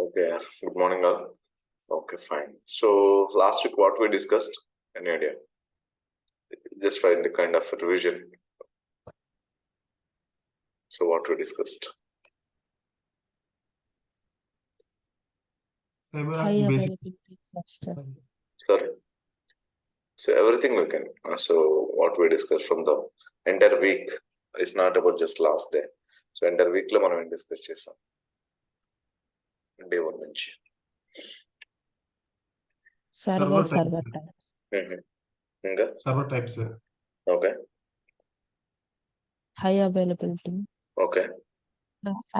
Okay, good morning all. Okay, fine. So last week what we discussed, any idea? Just find a kind of a revision. So what we discussed? High Basic. availability cluster. Sorry. So everything we can. So what we discussed from the entire week is not about just last day. So entire week lo మనం discuss చేసాం. Day 1 నుంచి. Server Server types. ఇంకా Server types. Okay High availability. Okay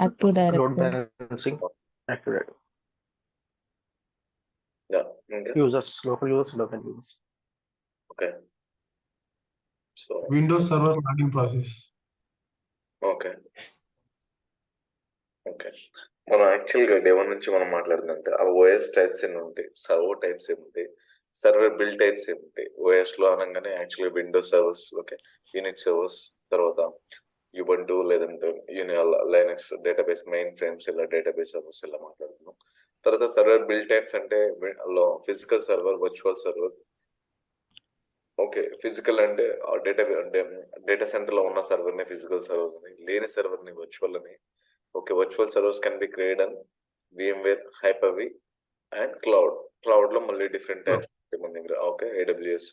Active Load Directory. balancing, active yeah ఇంకా users, local users, local users. Okay so Windows Server login process. Okay okay మనం యాక్చువల్గా day 1 నుంచి మనం మాట్లాడుతుందంటే ఆ OS types ఎన్ని ఉంటాయి, server types ఏమి ఉంటాయి, సర్వర్ బిల్డ్ టైప్స్ ఏమి ఉంటాయి. ఓఎస్ లో అనగానే యాక్చువల్గా Windows servers, okay, Unix servers, తర్వాత యుబంటు లేదంటే లైనక్స్ డేటాబేస్ మెయిన్ ఫ్రేమ్స్ ఇలా డేటాబేస్ సర్వర్స్ ఇలా మాట్లాడుతున్నాం. తర్వాత సర్వర్ బిల్డ్ టైప్స్ అంటే physical server, virtual server. Okay, physical అంటే డేటా సెంటర్ లో ఉన్న సర్వర్ ని ఫిజికల్ సర్వర్ అని, లేని సర్వర్ ని వర్చువల్ అని. Okay, virtual servers can be create on VMware, Hyper-V and cloud లో మళ్ళీ డిఫరెంట్ టైప్స్ మన దగ్గర. ఓకే, AWS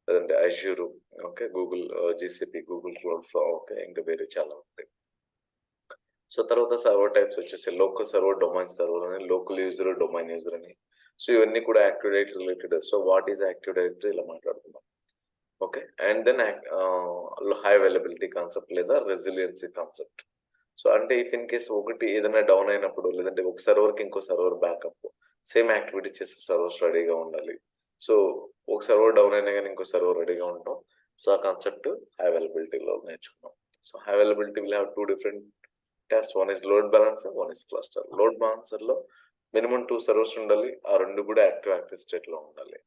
లేదంటే Azure, okay, Google GCP, Google cloud flow, okay, ఇంకా వేరే చాలా ఉంటాయి. సో తర్వాత సర్వర్ టైప్స్ వచ్చేసి లోకల్ సర్వర్, డొమైన్ సర్వర్ అని, లోకల్ యూజర్, డొమైన్ యూజర్ అని. సో ఇవన్నీ కూడా active directory related. So what is active directory ఇలా మాట్లాడుతున్నాం. Okay, and then high availability concept లేదా రెసిలియన్సీ కాన్సెప్ట్. సో అంటే ఇఫ్ ఇన్ కేస్ ఒకటి ఏదైనా డౌన్ అయినప్పుడు, లేదంటే ఒక సర్వర్కి ఇంకో సర్వర్ బ్యాకప్, సేమ్ యాక్టివిటీ చేసే సర్వర్స్ రెడీగా ఉండాలి. సో ఒక సర్వర్ డౌన్ అయినా కానీ ఇంకో సర్వర్ రెడీగా ఉంటాం. సో ఆ కాన్సెప్ట్ హై అవైలబిలిటీలో నేర్చుకున్నాం. So high availability will have 2 different types. One is load balancer, one is cluster. Load balancer లో మినిమం 2 సర్వర్స్ ఉండాలి, ఆ 2 కూడా యాక్టివ్ స్టేట్ లో ఉండాలి.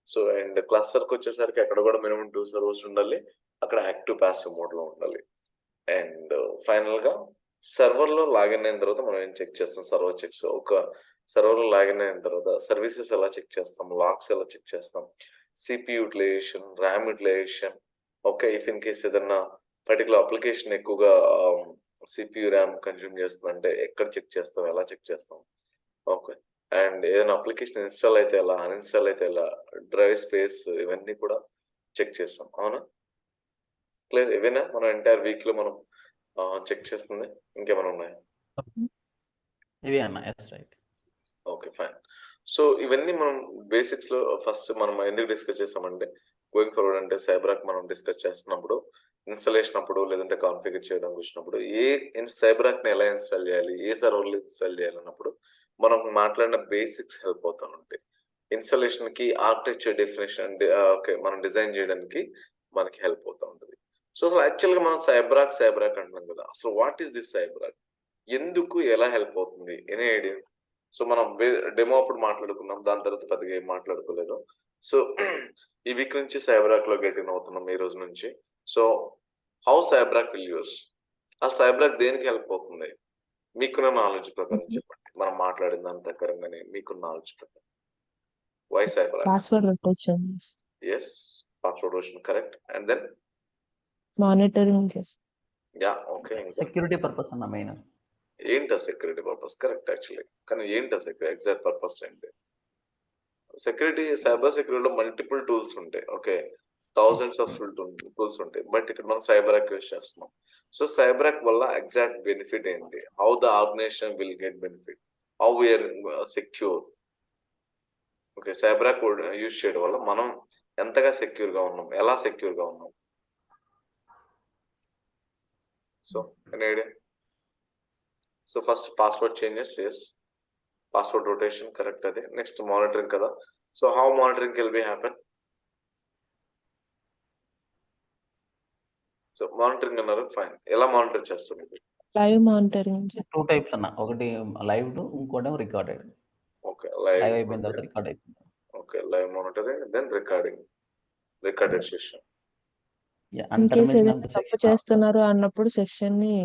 సో అండ్ క్లస్టర్ కి వచ్చేసరికి అక్కడ కూడా మినిమం 2 సర్వర్స్ ఉండాలి, అక్కడ యాక్టివ్ ప్యాసివ్ మోడ్ లో ఉండాలి. అండ్ ఫైనల్ గా సర్వర్ లో లాగిన్ అయిన తర్వాత మనం ఏం చెక్ చేస్తాం, సర్వర్ చెక్స్. ఒక సర్వర్ లో లాగిన్ అయిన తర్వాత సర్వీసెస్ ఎలా చెక్ చేస్తాం, లాగ్స్ ఎలా చెక్ చేస్తాం, CPU utilization, RAM utilization. Okay, if in case ఏదన్నా పర్టికులర్ అప్లికేషన్ ఎక్కువగా CPU ర్యామ్ కన్జ్యూమ్ చేస్తుందంటే ఎక్కడ చెక్ చేస్తాం, ఎలా చెక్ చేస్తాం. ఓకే, అండ్ ఏదైనా అప్లికేషన్ ఇన్స్టాల్ అయితే ఎలా, అన్ఇన్స్టాల్ అయితే ఎలా, డ్రైవ్ స్పేస్, ఇవన్నీ కూడా చెక్ చేస్తాం. అవునా, క్లియర్? ఇవేనా మనం ఎంటైర్ వీక్ లో మనం చెక్ చేస్తుంది? ఇంకేమైనా ఉన్నాయా? ఇవి అన్న, yes, right. Okay, fine. So ఇవన్నీ మనం బేసిక్స్ లో ఫస్ట్ మనం ఎందుకు డిస్కస్ చేస్తామంటే, గోయింగ్ ఫార్వర్డ్ అంటే సైబరాక్ మనం డిస్కస్ చేస్తున్నప్పుడు, ఇన్స్టాలేషన్ అప్పుడు లేదంటే కాన్ఫిగర్ చేయడం వచ్చినప్పుడు సైబరాక్ ని ఎలా ఇన్స్టాల్ చేయాలి, ఏ సర్వర్లు ఇన్స్టాల్ చేయాలన్నప్పుడు మనం మాట్లాడిన బేసిక్స్ హెల్ప్ అవుతా ఉంటాయి. ఇన్స్టాలేషన్ కి ఆర్కిటెక్చర్ డెఫినేషన్, ఓకే, మనం డిజైన్ చేయడానికి మనకి హెల్ప్ అవుతా ఉంటుంది. సో అసలు యాక్చువల్ గా మనం సైబరాక్ అంటున్నాం కదా, అసలు వాట్ ఈస్ దిస్ సైబరాక్, ఎందుకు, ఎలా హెల్ప్ అవుతుంది, ఎనీ ఐడియా? సో మనం డెమో అప్పుడు మాట్లాడుకున్నాం, దాని తర్వాత పెద్దగా ఏం మాట్లాడుకోలేదు. సో ఈ వీక్ నుంచి సైబరాక్ లో గెట్ ఇన్ అవుతున్నాం ఈ రోజు నుంచి. సో హౌ సైబరాక్ విల్ యూస్, ఆ సైబరాక్ దేనికి హెల్ప్ అవుతుంది మీకున్న నాలెడ్జ్ ప్రకారం చెప్పండి. మనం మాట్లాడిన దాని ప్రకారంగానే మీకున్న నాలెడ్జ్ ప్రకారం. Why CyberArk? Password rotation. Yes, password rotation, correct. And then Monitoring. Yes. Ya, okay. ఇంకా సెక్యూరిటీ పర్పస్ అన్న మెయిన్. ఏంటా సెక్యూరిటీ పర్పస్? కరెక్ట్ యాక్చువల్లీ, కానీ ఏంటా సెక్యూరిటీ ఎగ్జాక్ట్ పర్పస్ ఏంటి? సెక్యూరిటీ, సైబర్ సెక్యూరిటీలో మల్టిపుల్ టూల్స్ ఉంటాయి. ఓకే, థౌజండ్స్ ఆఫ్ టూల్స్ ఉంటాయి, but ఇక్కడ మనం సైబరాక్ యూస్ చేస్తున్నాం. సో సైబరాక్ వల్ల ఎగ్జాక్ట్ బెనిఫిట్ ఏంటి, how the organization will get benefit, how we are secure. Okay, CyberArk use చేయడం వల్ల మనం ఎంతగా సెక్యూర్ గా ఉన్నాం, ఎలా సెక్యూర్ గా ఉన్నాం. So any idea? So first password changes, yes, password rotation, correct. అదే నెక్స్ట్ మానిటరింగ్ కదా. So how monitoring will be happen? So monitoring అన్నారు, ఫైన్. ఎలా మానిటర్ చేస్తాం ఇది? Live monitoring. 2 టైప్స్ అన్న, ఒకటి లైవ్, ఇంకోటి రికార్డెడ్. ఓకే, లైవ్ లైవ్ అయిపోయిన తర్వాత రికార్డ్ అయిపోయింది. Okay, live monitoring, then recorded session. In case ఏదైనా తప్పు చేస్తున్నారు అన్నప్పుడు సెషన్ ని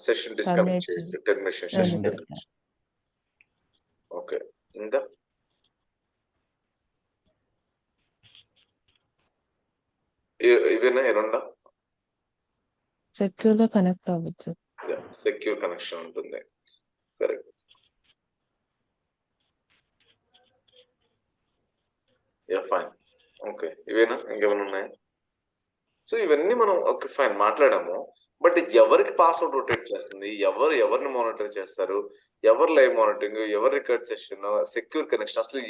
సెషన్ డిస్కనెక్ట్ చేయొచ్చు, టెర్మినేషన్ Terminate సెషన్. ఓకే, ఇంకా ఇవేనా ఈ రెండా? సెక్యూర్ గా కనెక్ట్ అవ్వచ్చు. సెక్యూర్ కనెక్షన్ ఉంటుంది, కరెక్ట్. యా ఫైన్, ఓకే, ఇవేనా ఇంకేమైనా ఉన్నాయా? సో ఇవన్నీ మనం ఓకే ఫైన్ మాట్లాడాము. బట్ ఎవరికి పాస్వర్డ్ రొటేట్ చేస్తుంది, ఎవరిని మానిటర్ చేస్తారు, ఎవరు లైవ్ మానిటరింగ్, ఎవరు రికార్డ్ సెషన్, సెక్యూర్ కనెక్షన్, అసలు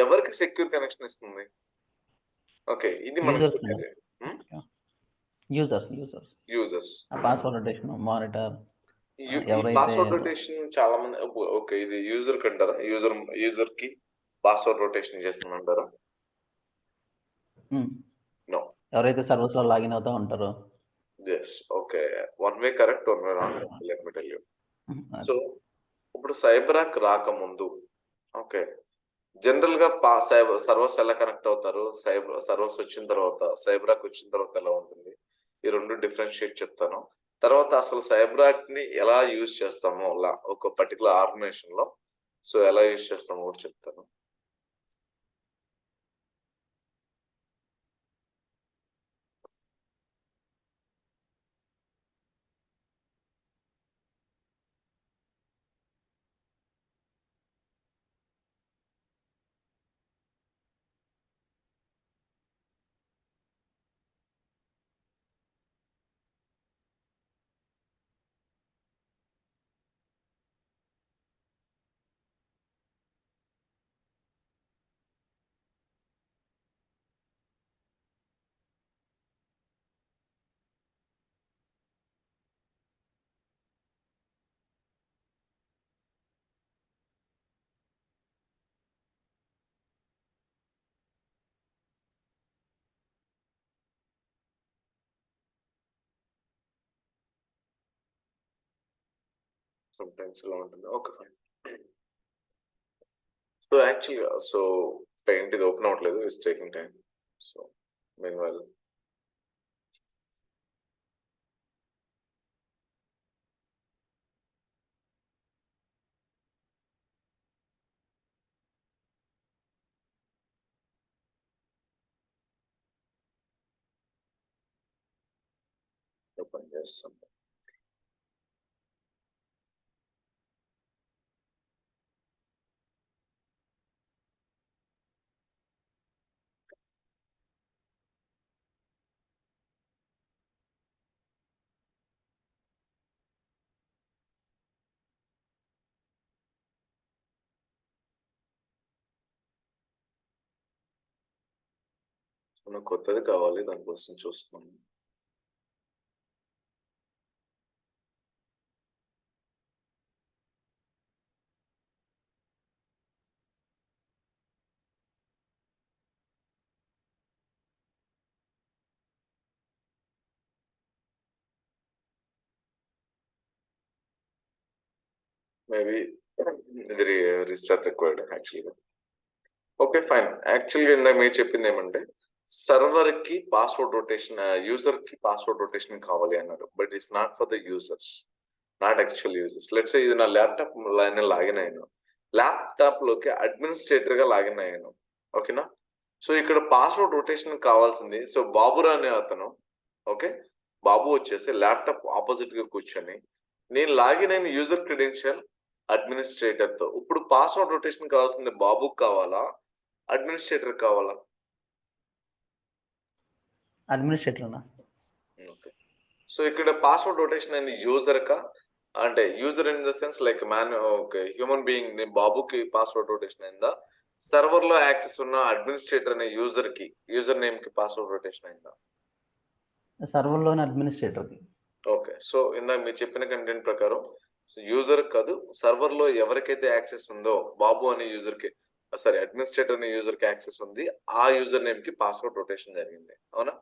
ఎవరికి సెక్యూర్ కనెక్షన్ ఇస్తుంది? ఓకే, ఇది మనకు users users. Password rotation monitor ఈ ఎవరైతే పాస్వర్డ్ రొటేషన్ చాలా మంది ఓకే, ఇది యూజర్ కంటారా? యూజర్ కి పాస్వర్డ్ రొటేషన్ చేస్తుందంటారా? నో. ఎవరైతే సర్వీస్ లో లాగిన్ అవుతా ఉంటారో. Yes, okay, one way correct, one way wrong, let me tell you. So ఇప్పుడు సైబరాక్ రాకముందు ఓకే, జనరల్ గా సర్వర్స్ ఎలా కనెక్ట్ అవుతారు, సర్వర్స్ వచ్చిన తర్వాత, సైబరాక్ వచ్చిన తర్వాత ఎలా ఉంటుంది, ఈ రెండు డిఫరెన్షియేట్ చెప్తాను. తర్వాత అసలు సైబరాక్ ని ఎలా యూజ్ చేస్తామో ఒక పర్టికులర్ ఆర్గనైజేషన్ లో, సో ఎలా యూజ్ చేస్తామో కూడా చెప్తాను. sometimes ఇలా ఉంటుంది. Okay fine. సో యాక్చువల్గా పెయింట్ ఇది ఓపెన్ అవ్వట్లేదు, it's taking time. So meanwhile open చేస్తాం. నాకు కొత్తది కావాలి, దానికోసం చూస్తున్నాను. మేబీ ఇది రీస్టార్ట్ రిక్వైర్డ్ యాక్చువల్గా. Okay fine. యాక్చువల్గా ఇందాక మీరు చెప్పింది ఏమంటే సర్వర్ కి పాస్వర్డ్ రొటేషన్, యూజర్ కి పాస్వర్డ్ రొటేషన్ కావాలి అన్నారు. But it's not for the users, not actual users. Let's ఇది నా ల్యాప్టాప్ లాగిన్ అయ్యాను, ల్యాప్టాప్ లోకి అడ్మినిస్ట్రేటర్ గా లాగిన్ అయ్యాను, ఓకేనా? సో ఇక్కడ పాస్వర్డ్ రొటేషన్ కావాల్సింది. సో బాబురా అనే అతను, ఓకే, బాబు వచ్చేసి ల్యాప్టాప్ ఆపోజిట్ గా కూర్చొని, నేను లాగిన్ అయిన యూజర్ క్రెడెన్షియల్ అడ్మినిస్ట్రేటర్ తో. ఇప్పుడు పాస్వర్డ్ రొటేషన్ కావాల్సింది బాబుకి కావాలా, అడ్మినిస్ట్రేటర్ కావాలా? అడ్మినిస్ట్రేటర్. ఓకే, సో ఇక్కడ పాస్వర్డ్ రొటేషన్ అయింది యూజర్ కా, అంటే user in the sense like okay human being బాబుకి పాస్వర్డ్ రొటేషన్ అయిందా, సర్వర్ లో యాక్సెస్ ఉన్న అడ్మినిస్ట్రేటర్ అనే యూజర్ నేమ్ కి పాస్వర్డ్ రొటేషన్ అయిందా? సర్వర్ లోని అడ్మినిస్ట్రేటర్ కి. ఓకే, సో ఇందాక మీరు చెప్పిన కంటెంట్ ప్రకారం యూజర్ కాదు, సర్వర్ లో ఎవరికైతే యాక్సెస్ ఉందో బాబు అనే యూజర్ కి, సారీ అడ్మినిస్ట్రేటర్ అనే యూజర్ కి యాక్సెస్ ఉంది, ఆ యూజర్ నేమ్ కి పాస్వర్డ్ రొటేషన్ జరిగింది, అవునా?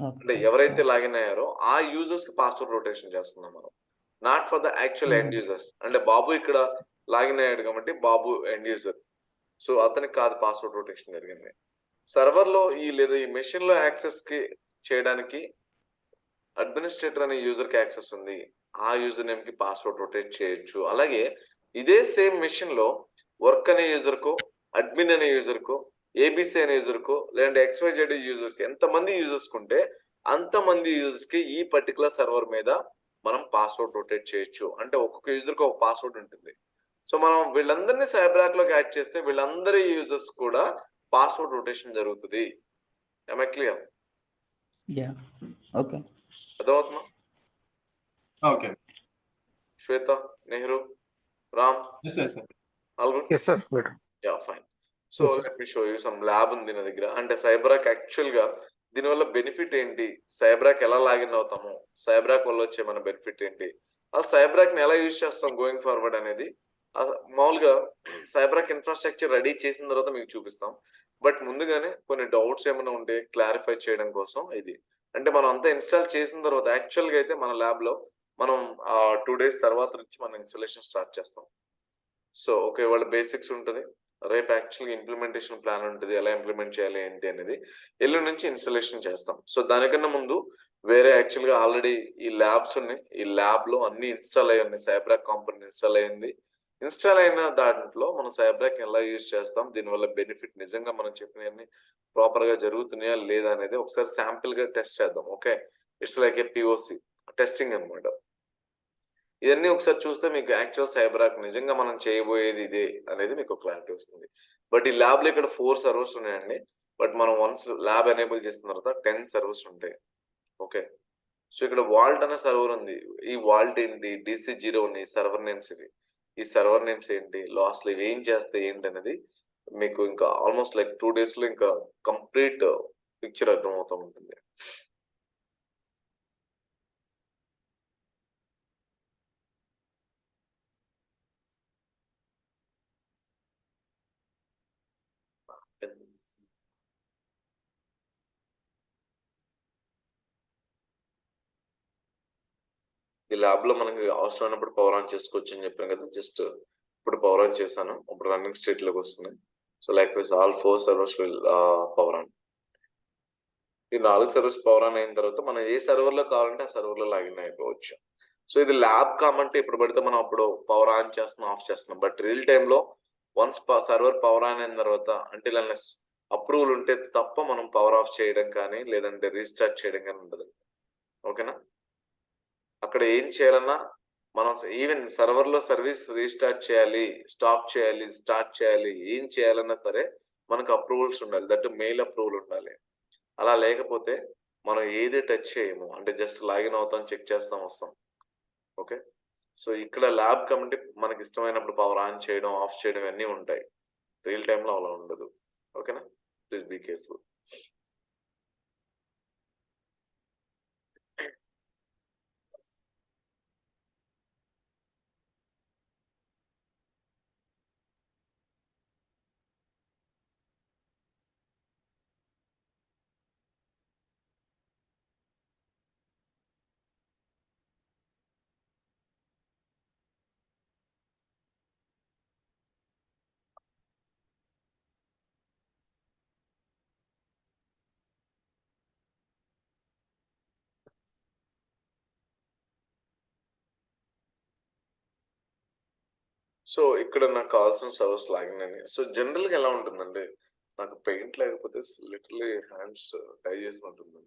అంటే ఎవరైతే లాగిన్ అయ్యారో ఆ యూజర్స్ కి పాస్వర్డ్ రొటేషన్ చేస్తున్నాం మనం, not for the actual end users. అంటే బాబు ఇక్కడ లాగిన్ అయ్యాడు కాబట్టి బాబు ఎండ్ యూజర్, సో అతనికి కాదు పాస్వర్డ్ రొటేషన్ జరిగింది. సర్వర్ లో లేదా ఈ మెషిన్ లో యాక్సెస్ కి చేయడానికి అడ్మినిస్ట్రేటర్ అనే యూజర్ కి యాక్సెస్ ఉంది, ఆ యూజర్ నేమ్ కి పాస్వర్డ్ రొటేట్ చేయొచ్చు. అలాగే ఇదే సేమ్ మెషిన్ లో వర్క్ అనే యూజర్ కో, అడ్మిన్ అనే యూజర్ కో, ఏబిసి అనే యూజర్ కో, లేదంటే XYZ యూజర్స్ కి ఎంతమంది యూజర్స్ కుంటే అంతమంది యూజర్స్ కి ఈ పర్టికులర్ సర్వర్ మీద మనం పాస్వర్డ్ రొటేట్ చేయొచ్చు. అంటే ఒక్కొక్క యూజర్ కి ఒక పాస్వర్డ్ ఉంటుంది. సో మనం వీళ్ళందరినీ సైబ్రాక్ లోకి యాడ్ చేస్తే వీళ్ళందరి యూజర్స్ కూడా పాస్వర్డ్ రొటేషన్ జరుగుతుంది. క్లియర్? Yeah okay. అర్థమవుతుందా? Okay. Shweta, Nehru, Ram, Yes, sir, sir. All good? Yes, sir. Good. Yeah fine. So Yes, sir. Let me show you some lab ఉంది నా దగ్గర. అంటే సైబరాక్ యాక్చువల్ గా దీనివల్ల బెనిఫిట్ ఏంటి, సైబరాక్ ఎలా లాగిన్ అవుతాము, సైబరాక్ వల్ల వచ్చే మన బెనిఫిట్ ఏంటి, అసలు సైబరాక్ ని ఎలా యూజ్ చేస్తాం గోయింగ్ ఫార్వర్డ్ అనేది మామూలుగా సైబరాక్ ఇన్ఫ్రాస్ట్రక్చర్ రెడీ చేసిన తర్వాత మీకు చూపిస్తాం. బట్ ముందుగానే కొన్ని డౌట్స్ ఏమైనా ఉంటే క్లారిఫై చేయడం కోసం ఇది. అంటే మనం అంతా ఇన్స్టాల్ చేసిన తర్వాత యాక్చువల్ గా అయితే మన ల్యాబ్ లో మనం 2 days తర్వాత నుంచి మనం ఇన్స్టాలేషన్ స్టార్ట్ చేస్తాం. సో ఓకే, వాళ్ళ బేసిక్స్ ఉంటుంది, రేపు యాక్చువల్గా ఇంప్లిమెంటేషన్ ప్లాన్ ఉంటుంది, ఎలా ఇంప్లిమెంట్ చేయాలి ఏంటి అనేది, ఎల్లుండి నుంచి ఇన్స్టాలేషన్ చేస్తాం. సో దానికన్నా ముందు వేరే యాక్చువల్గా ఆల్రెడీ ఈ ల్యాబ్స్ ఉన్నాయి, ఈ ల్యాబ్ లో అన్ని ఇన్స్టాల్ అయ్యి ఉన్నాయి, సైబ్రాక్ కాంపోనెంట్ ఇన్స్టాల్ అయ్యింది. ఇన్స్టాల్ అయిన దాంట్లో మనం సైబ్రాక్ ఎలా యూజ్ చేస్తాం, దీనివల్ల బెనిఫిట్ నిజంగా మనం చెప్పినవన్నీ ప్రాపర్ గా జరుగుతున్నాయా లేదా అనేది ఒకసారి శాంపిల్ గా టెస్ట్ చేద్దాం. Okay, it's like A POC testing అనమాట. ఇవన్నీ ఒకసారి చూస్తే మీకు యాక్చువల్ సైబరాక్ నిజంగా మనం చేయబోయేది ఇదే అనేది మీకు క్లారిటీ వస్తుంది. బట్ ఈ ల్యాబ్ లో ఇక్కడ 4 సర్వర్స్ ఉన్నాయండి. బట్ మనం వన్స్ ల్యాబ్ ఎనేబుల్ చేసిన తర్వాత 10 సర్వర్స్ ఉంటాయి. ఓకే, సో ఇక్కడ వాల్ట్ అనే సర్వర్ ఉంది. ఈ వాల్ట్ ఏంటి, DC0 ఉన్నాయి, సర్వర్ నేమ్స్ ఇవి. ఈ సర్వర్ నేమ్స్ ఏంటి, లాస్ట్లో ఇవి ఏం చేస్తాయి ఏంటి అనేది మీకు ఇంకా ఆల్మోస్ట్ లైక్ 2 days లో ఇంకా కంప్లీట్ పిక్చర్ అర్థమవుతూ ఉంటుంది. ఈ ల్యాబ్ లో మనకి అవసరమైనప్పుడు పవర్ ఆన్ చేసుకోవచ్చు అని చెప్పాను కదా. జస్ట్ ఇప్పుడు పవర్ ఆన్ చేశాను, ఇప్పుడు రన్నింగ్ స్టేట్ లోకి వస్తుంది. So likewise all 4 servers will power on. ఈ 4 సర్వర్స్ పవర్ ఆన్ అయిన తర్వాత మనం ఏ సర్వర్ లో కావాలంటే ఆ సర్వర్ లో లాగిన్ అయిపోవచ్చు. సో ఇది ల్యాబ్ కామంటే ఇప్పుడు పడితే మనం అప్పుడు పవర్ ఆన్ చేస్తున్నాం, ఆఫ్ చేస్తున్నాం. బట్ రియల్ టైమ్ లో వన్స్ సర్వర్ పవర్ ఆన్ అయిన తర్వాత అంటే అప్రూవల్ ఉంటే తప్ప మనం పవర్ ఆఫ్ చేయడం కానీ లేదంటే రీస్టార్ట్ చేయడం కానీ ఉండదు. ఓకేనా? అక్కడ ఏం చేయాలన్నా మనం ఈవెన్ సర్వర్ లో సర్వీస్ రీస్టార్ట్ చేయాలి, స్టాప్ చేయాలి, స్టార్ట్ చేయాలి, ఏం చేయాలన్నా సరే మనకు అప్రూవల్స్ ఉండాలి. దట్ మెయిల్ అప్రూవల్ ఉండాలి. అలా లేకపోతే మనం ఏది టచ్ చేయము, అంటే జస్ట్ లాగిన్ అవుతాం, చెక్ చేస్తాం, వస్తాం. ఓకే, సో ఇక్కడ ల్యాబ్ కమిటీ మనకి ఇష్టమైనప్పుడు పవర్ ఆన్ చేయడం, ఆఫ్ చేయడం అన్నీ ఉంటాయి. రియల్ టైంలో అలా ఉండదు. ఓకేనా? Please be careful. సో ఇక్కడ నాకు కావాల్సిన సర్వీస్ లాగిన్ అని. సో జనరల్ గా ఎలా ఉంటుందండి, నాకు పెయింట్ లేకపోతే లిటరలీ హ్యాండ్స్ టై చేసి ఉంటుంది.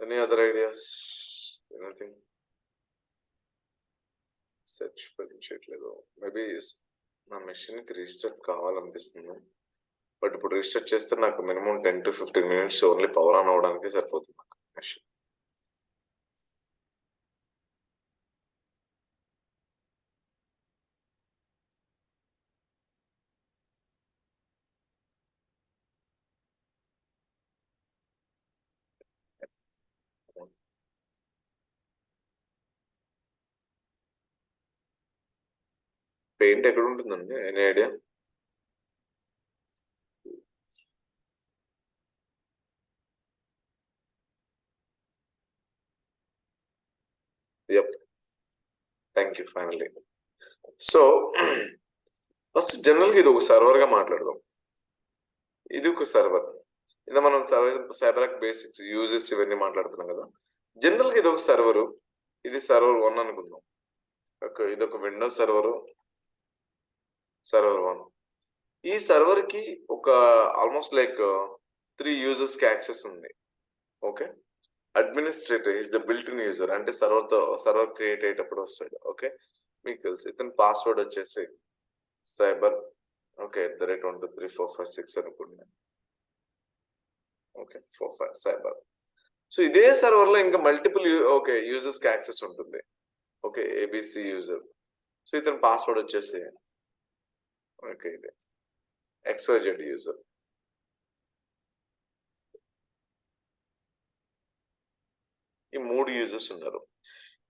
Any other ideas? Anything? Search పనిచేయట్లేదు. మేబీ నా మెషిన్ కి రీస్టార్ట్ కావాలనిపిస్తుంది. బట్ ఇప్పుడు రీస్టార్ట్ చేస్తే నాకు minimum 10 to 15 minutes only power on అవడానికి సరిపోతుంది నాకు మెషిన్. పెయింట్ ఎక్కడ ఉంటుందండి, any idea? Yup, thank you finally. So first జనరల్గా ఇది ఒక సర్వర్గా మాట్లాడదాం. ఇది ఒక సర్వర్. ఇది మనం సైబరాక్ బేసిక్స్ యూజెస్ ఇవన్నీ మాట్లాడుతున్నాం కదా. జనరల్ గా ఇది ఒక సర్వరు, ఇది సర్వర్ 1 అనుకుందాం. ఇది ఒక విండోస్ సర్వర్ 1. ఈ సర్వర్ కి ఒక ఆల్మోస్ట్ లైక్ 3 యూజర్స్ కి యాక్సెస్ ఉంది. Okay, administrator is the built in user, అంటే సర్వర్ క్రియేట్ అయ్యేటప్పుడు వస్తాడు. ఓకే, మీకు తెలుసు ఇతని పాస్వర్డ్ వచ్చేసి సైబర్ ఓకే @1234566 అనుకుంటున్నాను. Okay 45 cyber. సో ఇదే సర్వర్ లో ఇంకా మల్టిపుల్ యూజర్స్ కి యాక్సెస్ ఉంటుంది. Okay, ABC user. సో ఇతని పాస్వర్డ్ వచ్చేసి ఓకే ఇది XYZ యూజర్. ఈ 3 యూజర్స్ ఉన్నారు.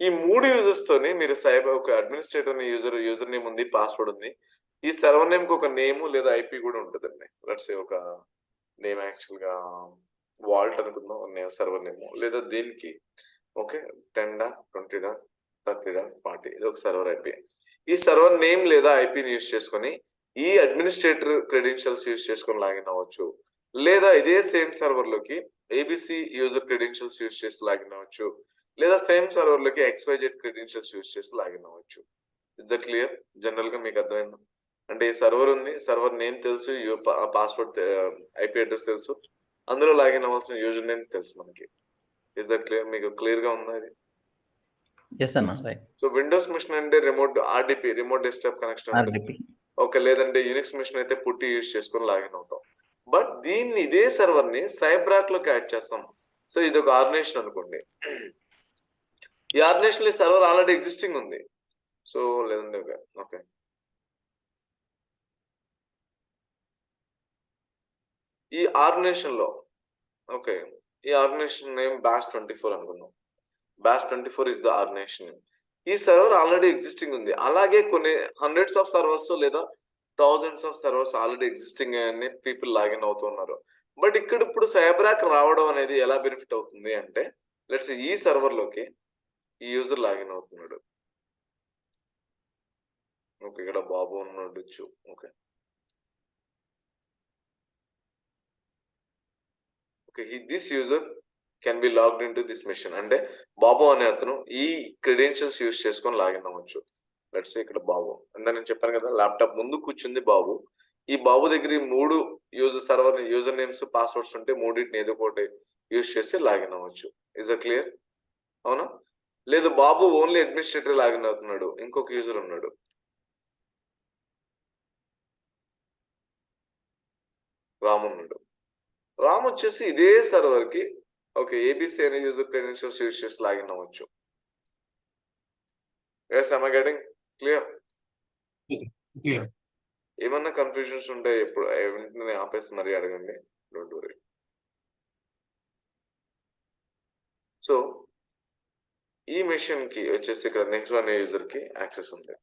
ఈ 3 యూజర్స్ తోని మీరు సైబర్ ఒక అడ్మినిస్ట్రేటర్ యూజర్ నేమ్ ఉంది, పాస్వర్డ్ ఉంది. ఈ సర్వర్ నేమ్ కి ఒక నేమ్ లేదా ఐపీ కూడా ఉంటుందండి. లెట్స్ సే ఒక నేమ్ యాక్చువల్ గా వాల్ట్ అనుకుందాం సర్వర్ నేమ్, లేదా దీనికి ఓకే 10.20.30.40 ఇది ఒక సర్వర్ ఐపీ. ఈ సర్వర్ నేమ్ లేదా ఐపీని యూజ్ చేసుకొని ఈ అడ్మినిస్ట్రేటర్ క్రెడెన్షియల్స్ యూజ్ చేసుకొని లాగిన్ అవ్వచ్చు, లేదా ఇదే సేమ్ సర్వర్ లోకి ఏబిసి యూజర్ క్రెడెన్షియల్స్ యూజ్ చేసి లాగిన్ అవ్వచ్చు, లేదా సేమ్ సర్వర్ లోకి XYZ క్రెడెన్షియల్స్ యూజ్ చేసి లాగిన్ అవ్వచ్చు. Is that clear? జనరల్ గా మీకు అర్థమైంది అంటే ఈ సర్వర్ ఉంది, సర్వర్ నేమ్ తెలుసు, పాస్వర్డ్ ఐపీ అడ్రస్ తెలుసు, అందులో లాగిన్ అవ్వాల్సిన యూజర్ నేమ్ తెలుసు మనకి. Is that clear? మీకు క్లియర్ గా ఉందా ఇది? ఎస్ అన్న, రైట్. సో విండోస్ మిషన్ అంటే remote RDP, remote desktop connection ఉంటుంది. ఓకే, లేదంటే యూనిక్స్ మిషన్ అయితే పుట్టి యూజ్ చేసుకొని లాగిన్ అవుతాం. బట్ దీన్ని ఇదే సర్వర్ ని సైబరాక్ లోకి యాడ్ చేస్తాం. సో ఇది ఒక ఆర్గనైజేషన్ అనుకోండి. ఈ ఆర్గనైజేషన్ ఈ సర్వర్ ఆల్రెడీ ఎగ్జిస్టింగ్ ఉంది. సో లేదండి ఓకే ఈ ఆర్గనైజేషన్ లో ఓకే ఈ ఆర్గనైజేషన్ నేమ్ BAS24 అనుకుందాం. BAS24 is the organization name. ఈ సర్వర్ ఆల్రెడీ ఎగ్జిస్టింగ్ ఉంది. అలాగే కొన్ని హండ్రెడ్స్ ఆఫ్ సర్వర్స్ లేదా thousands of servers already existing అని పీపుల్ లాగిన్ అవుతున్నారు. బట్ ఇక్కడ ఇప్పుడు సైబరాక్ రావడం అనేది ఎలా బెనిఫిట్ అవుతుంది అంటే, లెట్స్ ఈ సర్వర్ లోకి ఈ యూజర్ లాగిన్ అవుతున్నాడు. ఓకే, ఇక్కడ బాబు ఉన్నాడు. Okay this user can be logged in to this machine, అంటే బాబు అనే అతను ఈ క్రెడెన్షియల్స్ యూజ్ చేసుకొని లాగిన్ అవ్వచ్చు. లెట్స్ ఇక్కడ బాబు నేను చెప్పాను కదా, ల్యాప్టాప్ ముందు కూర్చుంది బాబు. ఈ బాబు దగ్గర 3 యూజర్ నేమ్స్ పాస్వర్డ్స్ ఉంటే మూడింటిని ఏదో ఒకటి యూజ్ చేసి లాగిన్ అవ్వచ్చు. Is that clear? అవునా? లేదు బాబు ఓన్లీ అడ్మినిస్ట్రేటర్ లాగిన్ అవుతున్నాడు, ఇంకొక యూజర్ ఉన్నాడు, రామ్ ఉన్నాడు. రామ్ వచ్చేసి ఇదే సర్వర్ కి ఓకే ఏబిసి అనే యూజర్ క్రెడెన్షియల్స్ యూజ్ చేసి లాగిన్ అవ్వచ్చు. yes am I getting clear? Clear. ఏమన్నా కన్ఫ్యూజన్స్ ఉంటే ఎప్పుడు వెంటనే ఆపేసి మరీ అడగండి, డోంట్ వరీ. సో ఈ మెషిన్ కి వచ్చేసి ఇక్కడ నెహ్రూ అనే యూజర్ కి యాక్సెస్ ఉంది.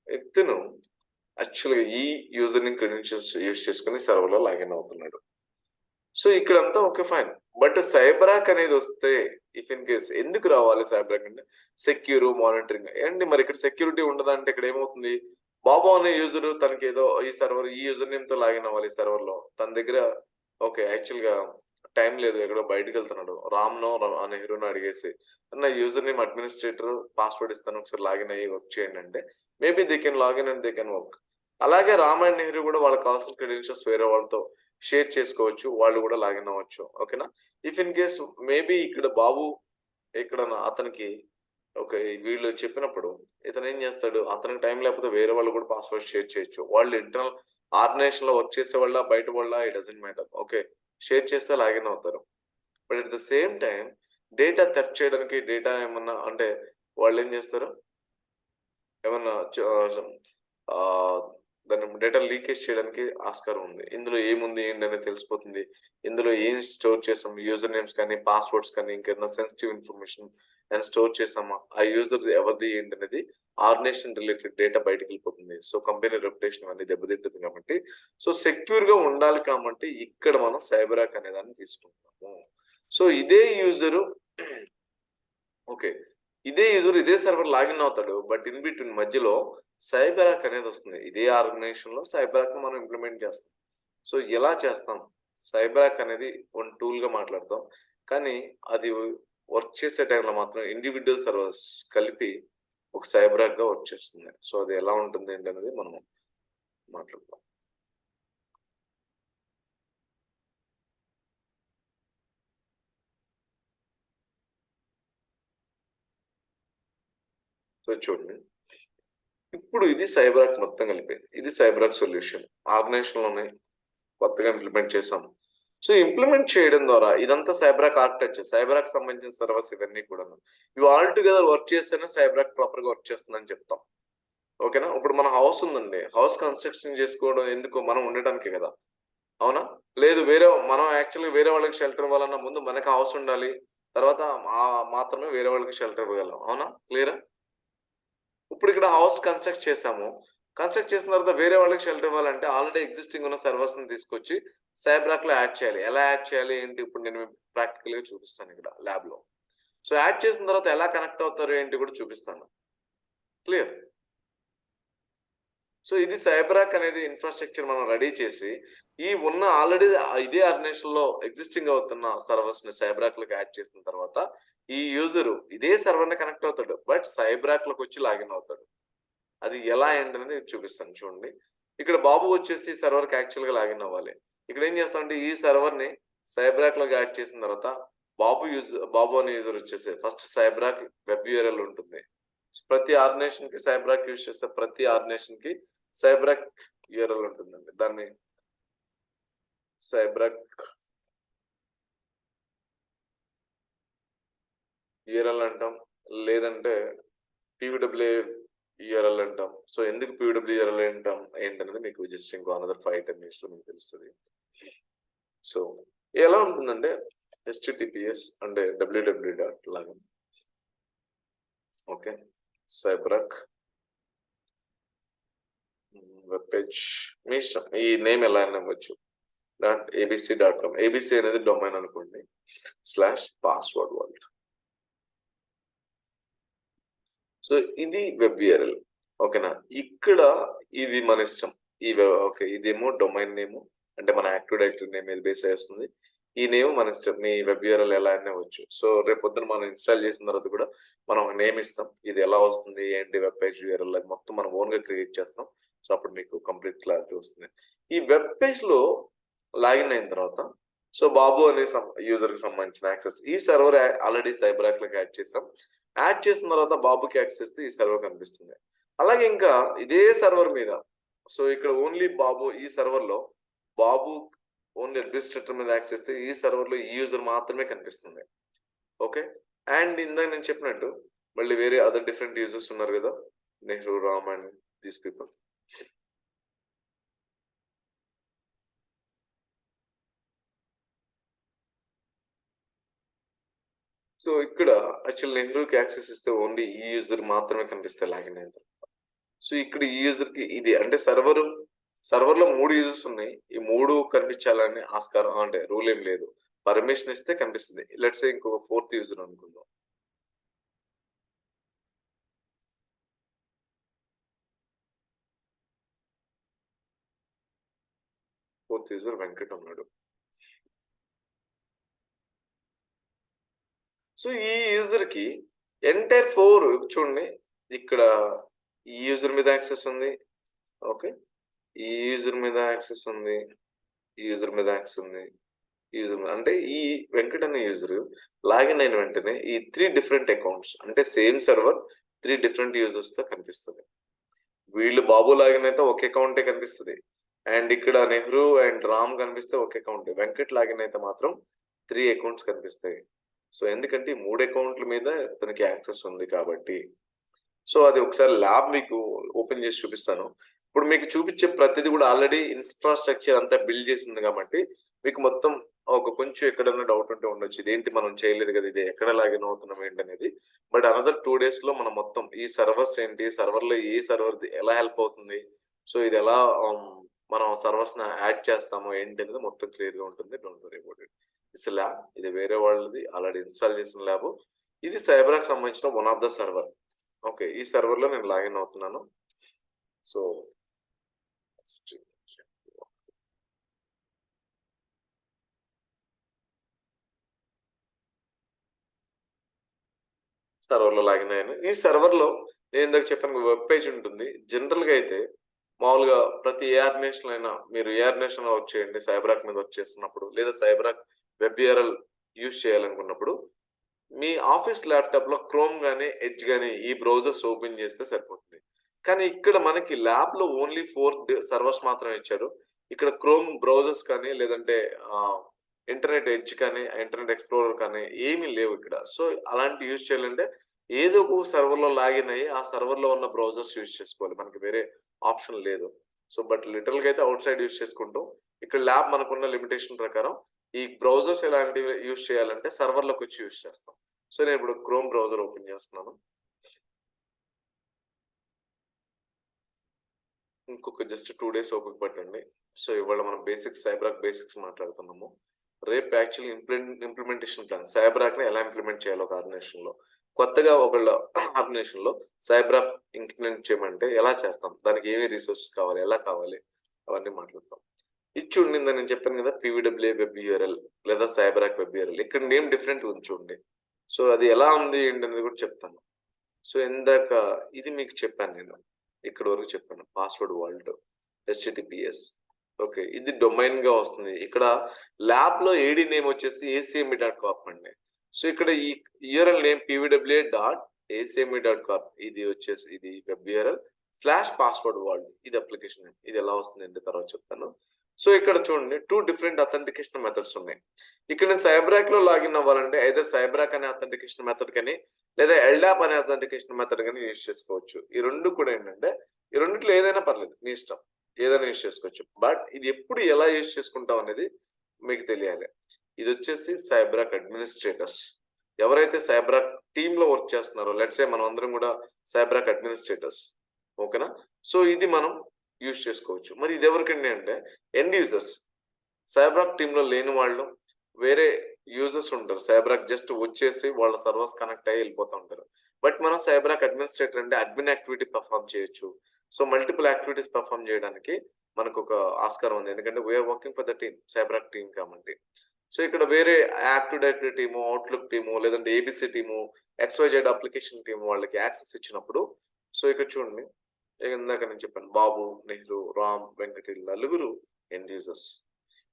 ఇతను యాక్చువల్గా ఈ యూజర్ ని క్రెడెన్షియల్స్ యూజ్ చేసుకుని సర్వర్ లో లాగిన్ అవుతున్నాడు. సో ఇక్కడంతా ఓకే ఫైన్. బట్ సైబరాక్ అనేది వస్తే ఇఫ్ ఇన్ కేస్ ఎందుకు రావాలి సైబరాక్ అంటే, సెక్యూర్ మానిటరింగ్ అండి. మరి ఇక్కడ సెక్యూరిటీ ఉండదంటే ఇక్కడ ఏమవుతుంది, బాబు అనే యూజర్ తనకి ఏదో ఈ యూజర్ నేమ్ తో లాగిన్ అవ్వాలి సర్వర్ లో. తన దగ్గర ఓకే యాక్చువల్ గా టైం లేదు, ఎక్కడో బయటకు వెళ్తున్నాడు. రామ్నో నెహ్రూనో అడిగేసి నా యూజర్ నేమ్ అడ్మినిస్ట్రేటర్ పాస్వర్డ్ ఇస్తాను, ఒకసారి లాగిన్ అయ్యి వర్క్ చేయండి అంటే maybe they can login and they can work. అలాగే రామ్ అండ్ నెహ్రూ కూడా వాళ్ళకి కావాల్సిన క్రెడెన్షియల్స్ వేరే వాళ్ళతో షేర్ చేసుకోవచ్చు, వాళ్ళు కూడా లాగిన్ అవ్వచ్చు. ఓకేనా? ఇఫ్ ఇన్ కేస్ మేబీ ఇక్కడ బాబు ఇక్కడ అతనికి ఓకే వీళ్ళు చెప్పినప్పుడు ఇతను ఏం చేస్తాడు, అతనికి టైం లేకపోతే వేరే వాళ్ళు కూడా పాస్వర్డ్ షేర్ చేయొచ్చు. వాళ్ళు ఇంటర్నల్ ఆర్గనైజేషన్ లో వర్క్ చేసే వాళ్ళ బయట వాళ్ళ it doesn't matter. Okay share చేస్తే లాగిన్ అవుతారు. But at the same time data theft చేయడానికి, డేటా ఏమన్నా అంటే వాళ్ళు ఏం చేస్తారు, ఏమన్నా దాన్ని డేటా లీకేజ్ చేయడానికి ఆస్కారం ఉంది. ఇందులో ఏముంది ఏంటి అనేది తెలిసిపోతుంది. ఇందులో ఏం స్టోర్ చేసాం, యూజర్ నేమ్స్ కానీ పాస్వర్డ్స్ కానీ ఇంకేదైనా సెన్సిటివ్ ఇన్ఫర్మేషన్ స్టోర్ చేసామా, ఆ యూజర్ ఎవరిది ఏంటి అనేది ఆర్గనైజేషన్ రిలేటెడ్ డేటా బయటకు వెళ్ళిపోతుంది. సో కంపెనీ రెప్యుటేషన్ అన్ని దెబ్బతింటుంది కాబట్టి, సో సెక్యూర్ గా ఉండాలి కాబట్టి ఇక్కడ మనం సైబరాక్ అనే దాన్ని తీసుకుంటాము. సో ఇదే యూజరు ఓకే ఇదే సర్వర్ లాగిన్ అవుతాడు. బట్ ఇన్ బిట్వీన్ మధ్యలో సైబరాక్ అనేది వస్తుంది. ఇదే ఆర్గనైజేషన్ లో సైబరాక్ మనం ఇంప్లిమెంట్ చేస్తాం. సో ఎలా చేస్తాం? సైబరాక్ అనేది వన్ టూల్గా మాట్లాడతాం, కానీ అది వర్క్ చేసే టైంలో మాత్రం ఇండివిజువల్ సర్వర్స్ కలిపి ఒక సైబరాక్గా వర్క్ చేస్తుంది. సో అది ఎలా ఉంటుంది ఏంటనేది మనం మాట్లాడతాం. సో చూడండి, ఇప్పుడు ఇది సైబరాక్ మొత్తం కలిపేది. ఇది సైబరాక్ సొల్యూషన్ ఆర్గనైజేషన్లోనే కొత్తగా ఇంప్లిమెంట్ చేసాం. సో ఇంప్లిమెంట్ చేయడం ద్వారా ఇదంతా సైబరాక్ ఆర్కిటెక్చర్, సైబరాక్ సంబంధించిన సర్వర్స్ ఇవన్నీ కూడా ఇవి ఆల్ టుగెదర్ వర్క్ చేస్తేనే సైబరాక్ ప్రాపర్గా వర్క్ చేస్తుందని చెప్తాం. ఓకేనా? ఇప్పుడు మన హౌస్ ఉందండి, హౌస్ కన్స్ట్రక్షన్ చేసుకోవడం ఎందుకు? మనం ఉండటానికి కదా, అవునా? లేదు మనం యాక్చువల్గా వేరే వాళ్ళకి షెల్టర్ ఇవ్వాలన్నా ముందు మనకి హౌస్ ఉండాలి, తర్వాత మాత్రమే వేరే వాళ్ళకి షెల్టర్ ఇవ్వగలం, అవునా? క్లియరా? ఇప్పుడు ఇక్కడ హౌస్ కన్స్ట్రక్ట్ చేసాము, కన్స్ట్రక్ట్ చేసిన తర్వాత వేరే వాళ్ళకి షెల్టర్ ఇవ్వాలంటే ఆల్రెడీ ఎగ్జిస్టింగ్ ఉన్న సర్వర్స్ ని తీసుకొచ్చి సైబరాక్ లో యాడ్ చేయాలి. ఎలా యాడ్ చేయాలి ఏంటి ఇప్పుడు నేను ప్రాక్టికల్ గా చూపిస్తాను ఇక్కడ ల్యాబ్ లో. సో యాడ్ చేసిన తర్వాత ఎలా కనెక్ట్ అవుతారు ఏంటి కూడా చూపిస్తాను. క్లియర్? సో ఇది సైబరాక్ అనేది ఇన్ఫ్రాస్ట్రక్చర్ మనం రెడీ చేసి ఈ ఉన్న ఆల్రెడీ ఇదే ఆర్గనైజేషన్ లో ఎగ్జిస్టింగ్ అవుతున్న సర్వర్స్ ని సైబరాక్ లోకి యాడ్ చేసిన తర్వాత ఈ యూజర్ ఇదే సర్వర్ ని కనెక్ట్ అవుతాడు, బట్ సైబరాక్ లోకి వచ్చి లాగిన్ అవుతాడు. అది ఎలా ఏంటనేది చూపిస్తాను. చూడండి, ఇక్కడ బాబు వచ్చేసి సర్వర్కి యాక్చువల్గా లాగిన్ అవ్వాలి. ఇక్కడ ఏం చేస్తామంటే ఈ సర్వర్ని సైబరాక్ లోకి యాడ్ చేసిన తర్వాత బాబు అనే యూజర్ వచ్చేసి ఫస్ట్ సైబరాక్ వెబ్ యూఆర్ఎల్ ఉంటుంది. ప్రతి ఆర్గనైజేషన్ కి సైబరాక్ యూజ్ చేస్తే ప్రతి ఆర్గనైజేషన్ కి సైబరాక్ యూఆర్ఎల్ ఉంటుందండి. దాన్ని సైబరాక్ యూఆర్ఎల్ అంటాం, లేదంటే పీవీడబ్ల్యూ యూఆర్ఎల్ అంటాం. సో ఎందుకు పీవీడబ్ల్యూ యూఆర్ఎల్ అంటాం ఏంటనేది మీకు జస్ట్ ఇంకో అనదర్ 5-10 minutes లో మీకు తెలుస్తుంది. సో ఎలా ఉంటుందంటే https అంటే www. లాగా ఓకే, సైబరాక్ వెబ్ పేజ్ మీ ఇష్టం, ఈ నేమ్ ఎలా అయినా ఇవ్వచ్చు. .abc.com, abc అనేది డొమైన్ అనుకోండి, /password world. సో ఇది వెబ్ యూఆర్ఎల్. ఓకేనా? ఇక్కడ ఇది మన ఇష్టం. ఓకే, ఇదేమో డొమైన్ నేమ్ అంటే మన యాక్టివ్ డైరెక్టరీ నేమ్ మీద బేస్ చేస్తుంది. ఈ నేమ్ మన ఇష్టం, మీ వెబ్ యూఆర్ఎల్ ఎలా అయినా వచ్చు. సో రేపు పొద్దున మనం ఇన్స్టాల్ చేసిన తర్వాత కూడా మనం ఒక నేమ్ ఇస్తాం, ఇది ఎలా వస్తుంది ఏంటి వెబ్ పేజ్ యూఆర్ఎల్ అది మొత్తం మనం ఓన్ గా క్రియేట్ చేస్తాం. సో అప్పుడు మీకు కంప్లీట్ క్లారిటీ వస్తుంది. ఈ వెబ్ పేజ్ లో లాగిన్ అయిన తర్వాత సో బాబు అనే యూజర్ కి సంబంధించిన యాక్సెస్ ఈ సర్వర్ ఆల్రెడీ సైబరాక్ లోకి యాడ్ చేసాం. యాడ్ చేసిన తర్వాత బాబుకి యాక్సెస్ ఈ సర్వర్ కనిపిస్తుంది. అలాగే ఇంకా ఇదే సర్వర్ మీద సో ఇక్కడ ఓన్లీ బాబు, ఈ సర్వర్ లో బాబు ఓన్లీ అడ్మినిస్ట్రేటర్ మీద యాక్సెస్ ఇస్తే ఈ సర్వర్ లో ఈ యూజర్ మాత్రమే కనిపిస్తుంది. ఓకే, అండ్ ఇందాక నేను చెప్పినట్టు మళ్ళీ వేరే అదర్ డిఫరెంట్ యూజర్స్ ఉన్నారు కదా, Nehru, Ram and these people. So ఇక్కడ యాక్చువల్ నెహ్రూకి యాక్సెస్ ఇస్తే ఓన్లీ ఈ యూజర్ మాత్రమే కనిపిస్తాయి లాగిన్ అయిన. సో ఇక్కడ ఈ యూజర్ కి ఇది అంటే సర్వర్ లో 3 యూజర్స్ ఉన్నాయి, ఈ 3 కనిపించాలని ఆస్కారం అంటే రూల్ ఏం లేదు, పర్మిషన్ ఇస్తే కనిపిస్తుంది. లెట్స్ సే ఇంకొక 4th యూజర్ అనుకుందాం. ఫోర్త్ యూజర్ వెంకట్ ఉన్నాడు. సో ఈ యూజర్ కి ఎంటైర్ 4 చూడండి, ఇక్కడ ఈ యూజర్ మీద యాక్సెస్ ఉంది. ఓకే, ఈ యూజర్ మీద యాక్సెస్ ఉంది, ఈ యూజర్ మీద యాక్సెస్ ఉంది, అంటే ఈ వెంకట్ అనే యూజర్ లాగిన్ అయిన వెంటనే ఈ 3 డిఫరెంట్ అకౌంట్స్ అంటే సేమ్ సర్వర్ 3 డిఫరెంట్ యూజర్స్ తో కనిపిస్తుంది. వీళ్ళు బాబు లాగిన్ అయితే ఒక అకౌంటే కనిపిస్తుంది, అండ్ ఇక్కడ నెహ్రూ అండ్ రామ్ కనిపిస్తే ఒక అకౌంట్, వెంకట్ లాగిన్ అయితే మాత్రం 3 అకౌంట్స్ కనిపిస్తాయి. సో ఎందుకంటే ఈ 3 అకౌంట్ల మీద తనకి యాక్సెస్ ఉంది కాబట్టి. సో అది ఒకసారి ల్యాబ్ మీకు ఓపెన్ చేసి చూపిస్తాను. ఇప్పుడు మీకు చూపించే ప్రతిదీ కూడా ఆల్రెడీ ఇన్ఫ్రాస్ట్రక్చర్ అంతా బిల్డ్ చేసింది కాబట్టి మీకు మొత్తం ఒక కొంచెం ఎక్కడైనా డౌట్ ఉంటే ఉండొచ్చు, ఇదేంటి మనం చేయలేదు కదా, ఇది ఎక్కడ లాగిన్ అవుతున్నాం ఏంటి అనేది. బట్ అనదర్ 2 days లో మనం మొత్తం ఈ సర్వర్స్ ఏంటి, సర్వర్ లో ఏ సర్వర్ ఎలా హెల్ప్ అవుతుంది, సో ఇది ఎలా మనం సర్వర్స్ యాడ్ చేస్తామో ఏంటి అనేది మొత్తం క్లియర్ గా ఉంటుంది. Don't worry about it. It's lab, ఇది వేరే వాళ్ళది ఆల్రెడీ ఇన్స్టాల్ చేసిన ల్యాబ్. ఇది సైబరాక్ సంబంధించిన one of the server. Okay, ఈ సర్వర్ లో నేను లాగిన్ అవుతున్నాను. సో సర్వర్లో లాగిన్ అయ్యాను. ఈ సర్వర్లో నేను ఇందాక చెప్పాను వెబ్ పేజ్ ఉంటుంది. జనరల్గా అయితే మామూలుగా ప్రతి ఏఆర్ నేషన్ అయినా మీరు ఏఆర్ నేషన్ వర్క్ చేయండి, సైబరాక్ మీద వర్క్ చేస్తున్నప్పుడు లేదా సైబరాక్ వెబ్ యూఆర్ఎల్ యూజ్ చేయాలనుకున్నప్పుడు మీ ఆఫీస్ ల్యాప్టాప్ లో క్రోమ్ గానీ ఎడ్జ్ గానీ ఈ బ్రౌజర్స్ ఓపెన్ చేస్తే సరిపోతుంది. కానీ ఇక్కడ మనకి ల్యాబ్ లో ఓన్లీ 4 సర్వర్స్ మాత్రమే ఇచ్చారు. ఇక్కడ క్రోమ్ బ్రౌజర్స్ కానీ లేదంటే ఇంటర్నెట్ ఎడ్జ్ కానీ ఇంటర్నెట్ ఎక్స్ప్లోరర్ కానీ ఏమీ లేవు ఇక్కడ. సో అలాంటి యూజ్ చేయాలంటే ఏదో ఒక సర్వర్ లో లాగిన్ అయ్యి ఆ సర్వర్ లో ఉన్న బ్రౌజర్స్ యూజ్ చేసుకోవాలి. మనకి వేరే ఆప్షన్ లేదు. సో బట్ లిటరల్ గా అయితే అవుట్ సైడ్ యూజ్ చేసుకుంటాం. ఇక్కడ ల్యాబ్ మనకున్న లిమిటేషన్ ప్రకారం ఈ బ్రౌజర్స్ ఎలాంటివి యూజ్ చేయాలంటే సర్వర్లోకి వచ్చి యూజ్ చేస్తాం. సో నేను ఇప్పుడు క్రోమ్ బ్రౌజర్ ఓపెన్ చేస్తున్నాను. ఇంకొక జస్ట్ 2 days ఓపిక పట్టండి. సో ఇవాళ మనం బేసిక్స్ సైబరాక్ బేసిక్స్ మాట్లాడుతున్నాము. రేపు యాక్చువల్లీ ఇంప్లిమెంటేషన్ ప్లాన్ సైబరాక్ ని ఎలా ఇంప్లిమెంట్ చేయాలి ఒక ఆర్గనైజేషన్ లో. కొత్తగా ఒకళ్ళ ఆర్గనైజేషన్ లో సైబరాక్ ఇంప్లిమెంట్ చేయమంటే ఎలా చేస్తాం, దానికి ఏమి రిసోర్సెస్ కావాలి, ఎలా కావాలి, అవన్నీ మాట్లాడతాం. ఇది చూడండి, నేను చెప్పాను కదా పీవీడబ్ల్యూఏ వెబ్ యూఆర్ఎల్ లేదా సైబరాక్ వెబ్ యూఆర్ఎల్. ఇక్కడ నేమ్ డిఫరెంట్ ఉంది చూడండి. సో అది ఎలా ఉంది ఏంటి అనేది కూడా చెప్తాను. సో ఇందాక ఇది మీకు చెప్పాను, నేను ఇక్కడ వరకు చెప్పాను పాస్వర్డ్ వాల్ట్ HTTPS. ఓకే, ఇది డొమైన్ గా వస్తుంది. ఇక్కడ ల్యాబ్ లో ఏడి నేమ్ వచ్చేసి acme.corp అండి. సో ఇక్కడ ఈ యూఆర్ఎల్ నేమ్ pww.acme.corp ఇది వచ్చేసి ఇది వెబ్ యూఆర్ఎల్ /password వాల్ట్. ఇది అప్లికేషన్ నేమ్. ఇది ఎలా వస్తుంది అంటే తర్వాత చెప్తాను. సో ఇక్కడ చూడండి 2 డిఫరెంట్ అథెంటికేషన్ మెథడ్స్ ఉన్నాయి. ఇక్కడ నేను సైబరాక్ లో లాగిన్ అవ్వాలంటే ఐదర్ సైబరాక్ అనే అథెంటికేషన్ మెథడ్ కానీ లేదా ఎల్డాప్ అనే అథెంటికేషన్ మెథడ్ కానీ యూజ్ చేసుకోవచ్చు. ఈ రెండు కూడా ఏంటంటే ఈ రెండిట్లో ఏదైనా పర్లేదు, మీ ఇష్టం, ఏదైనా యూజ్ చేసుకోవచ్చు. బట్ ఇది ఎప్పుడు ఎలా యూజ్ చేసుకుంటాం అనేది మీకు తెలియాలి. ఇది వచ్చేసి సైబరాక్ అడ్మినిస్ట్రేటర్స్, ఎవరైతే సైబరాక్ టీమ్ లో వర్క్ చేస్తున్నారో, లెట్స్ సే మనం అందరం కూడా సైబరాక్ అడ్మినిస్ట్రేటర్స్, ఓకేనా. సో ఇది మనం యూజ్ చేసుకోవచ్చు. మరి ఇది ఎవరికండి అంటే ఎండ్ యూజర్స్, సైబరాక్ టీమ్ లో లేని వాళ్ళు, వేరే యూజర్స్ ఉంటారు. సైబరాక్ జస్ట్ వచ్చేసి వాళ్ళ సర్వర్స్ కనెక్ట్ అయ్యి వెళ్ళిపోతూ ఉంటారు. బట్ మనం సైబరాక్ అడ్మినిస్ట్రేటర్ అంటే అడ్మిన్ యాక్టివిటీ పర్ఫామ్ చేయొచ్చు. సో మల్టిపుల్ యాక్టివిటీస్ పర్ఫామ్ చేయడానికి మనకు ఒక ఆస్కారం ఉంది, ఎందుకంటే we are working for the team, CyberArk team కాబట్టి. సో ఇక్కడ వేరే active directory team, outlook team, లేదంటే ABC team, XYZ application team వాళ్ళకి యాక్సెస్ ఇచ్చినప్పుడు, సో ఇక్కడ చూడండి ఇందాక నేను చెప్పాను బాబు, నెహ్రూ, రామ్, వెంకటి, నలుగురు ఎండ్ యూజర్స్.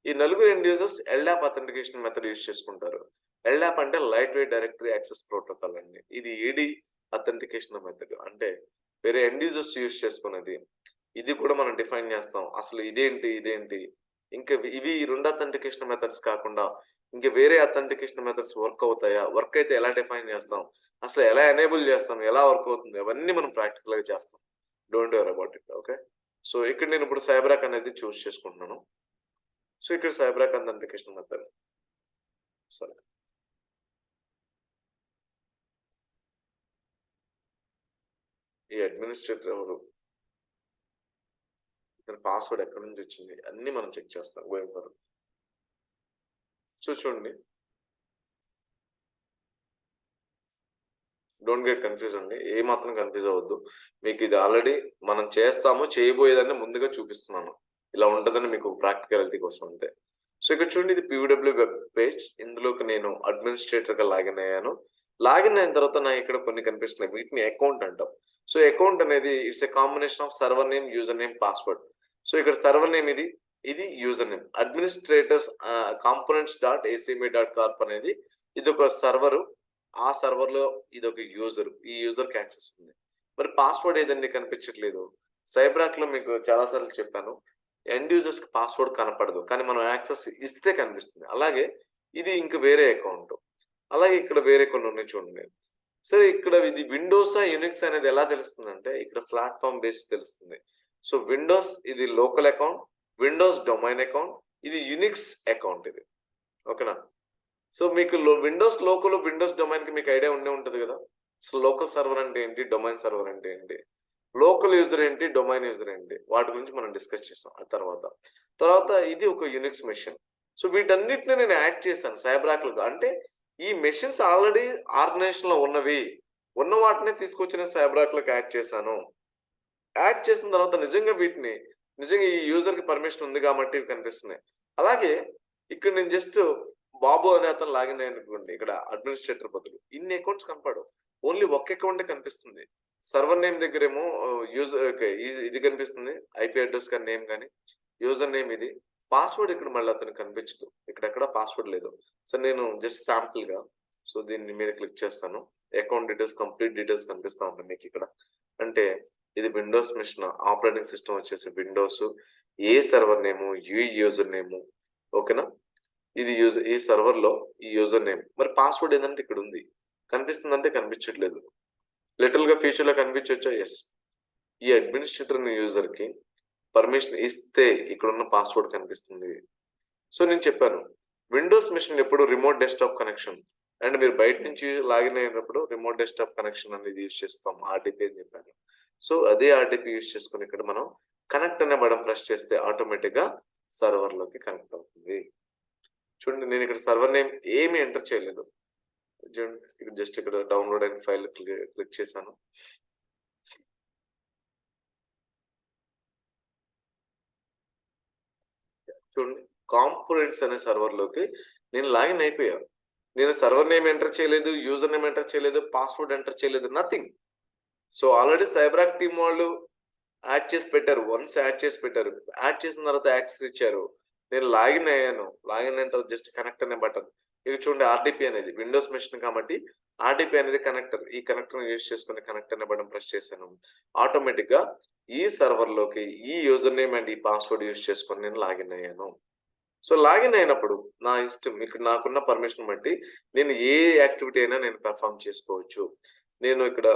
ఈ నలుగురు end users LDAP authentication method use చేసుకుంటారు. ఎల్డాప్ అంటే light weight directory access protocol అండి. ఇది ఏడి అథెంటికేషన్ మెథడ్ అంటే వేరే ఎండ్ యూజర్స్ యూజ్ చేసుకునేది. ఇది కూడా మనం డిఫైన్ చేస్తాం, అసలు ఇదేంటి. ఇంకా ఇవి 2 అథెంటికేషన్ మెథడ్స్ కాకుండా ఇంకా వేరే అథెంటికేషన్ మెథడ్స్ వర్క్ అవుతాయా, వర్క్ అయితే ఎలా డిఫైన్ చేస్తాం, అసలు ఎలా ఎనేబుల్ చేస్తాం, ఎలా వర్క్ అవుతుంది, అవన్నీ మనం ప్రాక్టికల్ గా చేస్తాం. Don't worry about it. Okay, so ఇక్కడ నేను ఇప్పుడు సైబరాక్ అనేది చూస్ చేసుకుంటున్నాను. సో ఇక్కడ సైబరాక్ అథెంటికేషన్ మెథడ్, సరే ఈ అడ్మినిస్ట్రేటర్ ఎవరు, పాస్వర్డ్ ఎక్కడి నుంచి వచ్చింది, అన్ని మనం చెక్ చేస్తాం గోయింగ్ ఫర్. సో చూడండి, డోంట్ గెట్ కన్ఫ్యూజ్ అండి, ఏ మాత్రం కన్ఫ్యూజ్ అవ్వద్దు. మీకు ఇది ఆల్రెడీ మనం చేస్తాము, చేయబోయేదాన్ని ముందుగా చూపిస్తున్నాను, ఇలా ఉంటుందని మీకు ప్రాక్టికాలిటీ కోసం అంతే. సో ఇక్కడ చూడండి, ఇది పీవీడబ్ల్యూ వెబ్ పేజ్. ఇందులోకి నేను అడ్మినిస్ట్రేటర్ గా లాగిన్ అయ్యాను. లాగిన్ అయిన తర్వాత నాకు ఇక్కడ కొన్ని కనిపిస్తున్నాయి, వీటిని అకౌంట్ అంటాం. సో అకౌంట్ అనేది it's a combination of server name, user name, password. So ఇక్కడ సర్వర్ నేమ్ ఇది యూజర్ నేమ్. అడ్మినిస్ట్రేటర్స్ components.acme.corp అనేది ఇది ఒక సర్వరు. ఆ సర్వర్ లో ఇది ఒక యూజర్, ఈ యూజర్ కి యాక్సెస్ ఉంది. మరి పాస్వర్డ్ ఏదండి కనిపించట్లేదు. సైబరాక్ లో మీకు చాలా సార్లు చెప్పాను, ఎండ్ యూజర్స్ కి పాస్వర్డ్ కనపడదు, కానీ మనం యాక్సెస్ ఇస్తే కనిపిస్తుంది. అలాగే ఇది ఇంక వేరే అకౌంట్, అలాగే ఇక్కడ వేరే కొన్ని ఉన్నాయి చూడండి. సరే ఇక్కడ ఇది విండోస్ యూనిక్స్ అనేది ఎలా తెలుస్తుంది అంటే ఇక్కడ ప్లాట్ఫామ్ బేస్ తెలుస్తుంది. సో విండోస్ ఇది local account, Windows domain account, ఇది యూనిక్స్ అకౌంట్ ఇది, ఓకేనా. సో మీకు విండోస్ లోకల్, విండోస్ డొమైన్ కి మీకు ఐడియా ఉంటుంది కదా. సో లోకల్ సర్వర్ అంటే ఏంటి, డొమైన్ సర్వర్ అంటే ఏంటి, లోకల్ యూజర్ ఏంటి, డొమైన్ యూజర్ ఏంటి, వాటి గురించి మనం డిస్కస్ చేస్తాం. ఆ తర్వాత ఇది ఒక యూనిక్స్ మెషిన్. సో వీటన్నిటిని నేను యాడ్ చేశాను సైబరాక్ లో. అంటే ఈ మెషిన్స్ ఆల్రెడీ ఆర్గనైజేషన్ లో ఉన్న వాటిని తీసుకొచ్చిన సైబరాక్ లోకి యాడ్ చేశాను. యాడ్ చేసిన తర్వాత నిజంగా ఈ యూజర్ కి పర్మిషన్ ఉంది కాబట్టి ఇవి కనిపిస్తున్నాయి. అలాగే ఇక్కడ నేను జస్ట్ బాబు అనే అతను లాగిన్ అయ్యానుకోండి, ఇక్కడ అడ్మినిస్ట్రేటర్ బదులు ఇన్ని అకౌంట్స్ కనపడవు. ఓన్లీ ఒక అకౌంటే కనిపిస్తుంది. సర్వర్ నేమ్ దగ్గరేమో యూజర్ ఇది కనిపిస్తుంది, ఐపీ అడ్రస్ కానీ నేమ్ కానీ, యూజర్ నేమ్ ఇది, పాస్వర్డ్ ఇక్కడ మళ్ళీ అతనికి కనిపించదు, ఇక్కడెక్కడ పాస్వర్డ్ లేదు. సో నేను జస్ట్ శాంపుల్ గా సో దీని మీద క్లిక్ చేస్తాను. అకౌంట్ డీటెయిల్స్, కంప్లీట్ డీటెయిల్స్ కనిపిస్తా ఉంటాయి మీకు ఇక్కడ. అంటే ఇది విండోస్ మిషన్, ఆపరేటింగ్ సిస్టమ్ వచ్చేసి విండోస్, ఏ సర్వర్ నేము, యూజర్ నేము, ఓకేనా. ఇది ఈ సర్వర్ లో ఈ యూజర్ నేమ్, మరి పాస్వర్డ్ ఏంటంటే ఇక్కడ ఉంది, కనిపిస్తుందంటే కనిపించట్లేదు. లిటిల్ గా ఫ్యూచర్ లో కనిపించవచ్చా? ఎస్. ఈ అడ్మినిస్ట్రేటర్ యూజర్ కి పర్మిషన్ ఇస్తే ఇక్కడ ఉన్న పాస్వర్డ్ కనిపిస్తుంది. సో నేను చెప్పాను విండోస్ మిషన్ ఎప్పుడు రిమోట్ డెస్క్టాప్ కనెక్షన్, అండ్ మీరు బయట నుంచి లాగిన్ అయినప్పుడు రిమోట్ డెస్క్టాప్ కనెక్షన్ అనేది యూజ్ చేస్తాం, ఆర్టీపీ అని చెప్పాను. సో అదే ఆర్టీపీ యూజ్ చేసుకుని ఇక్కడ మనం కనెక్ట్ అనే బటన్ ప్రెస్ చేస్తే ఆటోమేటిక్ గా సర్వర్ లోకి కనెక్ట్ అవుతుంది. చూడండి నేను ఇక్కడ సర్వర్ నేమ్ ఏమి ఎంటర్ చేయలేదు, జస్ట్ ఇక్కడ డౌన్లోడ్ అయిన ఫైల్ క్లిక్ చేశాను. చూడండి కాంపోనెంట్స్ అనే సర్వర్ లోకి నేను లాగిన్ అయిపోయాను. నేను సర్వర్ నేమ్ ఎంటర్ చేయలేదు, యూజర్ నేమ్ ఎంటర్ చేయలేదు, పాస్వర్డ్ ఎంటర్ చేయలేదు, నథింగ్. సో ఆల్రెడీ సైబరాక్ టీమ్ వాళ్ళు యాడ్ చేసి పెట్టారు, వన్స్ యాడ్ చేసి పెట్టారు, యాడ్ చేసిన తర్వాత యాక్సెస్ ఇచ్చారు. నేను లాగిన్ అయ్యాను, లాగిన్ అయిన తర్వాత జస్ట్ కనెక్ట్ అనే బటన్, ఇక చూడండి ఆర్డీపీ అనేది విండోస్ మెషిన్ కాబట్టి ఆర్డీపీ అనేది కనెక్టర్, ఈ కనెక్టర్ యూజ్ చేసుకుని కనెక్ట్ అనే బటన్ ప్రెస్ చేశాను. ఆటోమేటిక్ గా ఈ సర్వర్ లోకి ఈ యూజర్ నేమ్ అండ్ ఈ పాస్వర్డ్ యూజ్ చేసుకొని నేను లాగిన్ అయ్యాను. సో లాగిన్ అయినప్పుడు నా ఇష్టం, ఇక్కడ నాకున్న పర్మిషన్ బట్టి నేను ఏ యాక్టివిటీ అయినా నేను పెర్ఫామ్ చేసుకోవచ్చు. నేను ఇక్కడ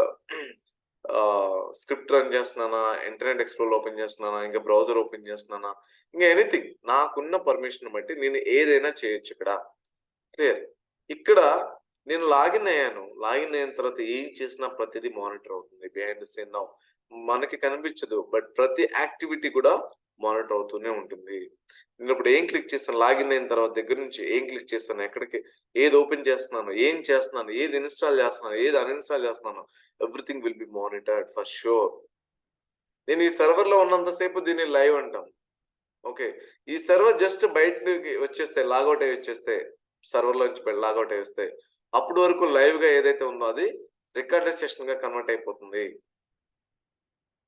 స్క్రిప్ట్ రన్ చేస్తున్నానా, ఇంటర్నెట్ ఎక్స్ప్లోర్ ఓపెన్ చేస్తున్నానా, ఇంకా బ్రౌజర్ ఓపెన్ చేస్తున్నానా, ఇంకా ఎనీథింగ్ నాకున్న పర్మిషన్ బట్టి నేను ఏదైనా చేయొచ్చు. ఇక్కడ క్లియర్. ఇక్కడ నేను లాగిన్ అయ్యాను, లాగిన్ అయిన తర్వాత ఏం చేసినా ప్రతిదీ మానిటర్ అవుతుంది బిహైండ్ ద సీన్. మనకి కనిపించదు, బట్ ప్రతి యాక్టివిటీ కూడా మానిటర్ అవుతూనే ఉంటుంది. నేను ఇప్పుడు ఏం క్లిక్ చేస్తాను, లాగిన్ అయిన తర్వాత దగ్గర నుంచి ఏం క్లిక్ చేస్తాను, ఎక్కడికి ఏది ఓపెన్ చేస్తున్నాను, ఏం చేస్తున్నాను, ఏది ఇన్స్టాల్ చేస్తున్నాను, ఏది అన్ఇన్స్టాల్ చేస్తున్నాను, everything will be monitored for sure. నేను ఈ సర్వర్ లో ఉన్నంతసేపు దీన్ని లైవ్ అంటాం. ఓకే, ఈ సర్వర్ జస్ట్ బయటకి వచ్చేస్తే, లాగౌట్ అయ్యి వచ్చేస్తే, సర్వర్ లో లాగౌట్ అయ్యి వస్తే అప్పటి వరకు లైవ్ గా ఏదైతే ఉందో అది రికార్డెడ్ సెషన్ గా కన్వర్ట్ అయిపోతుంది.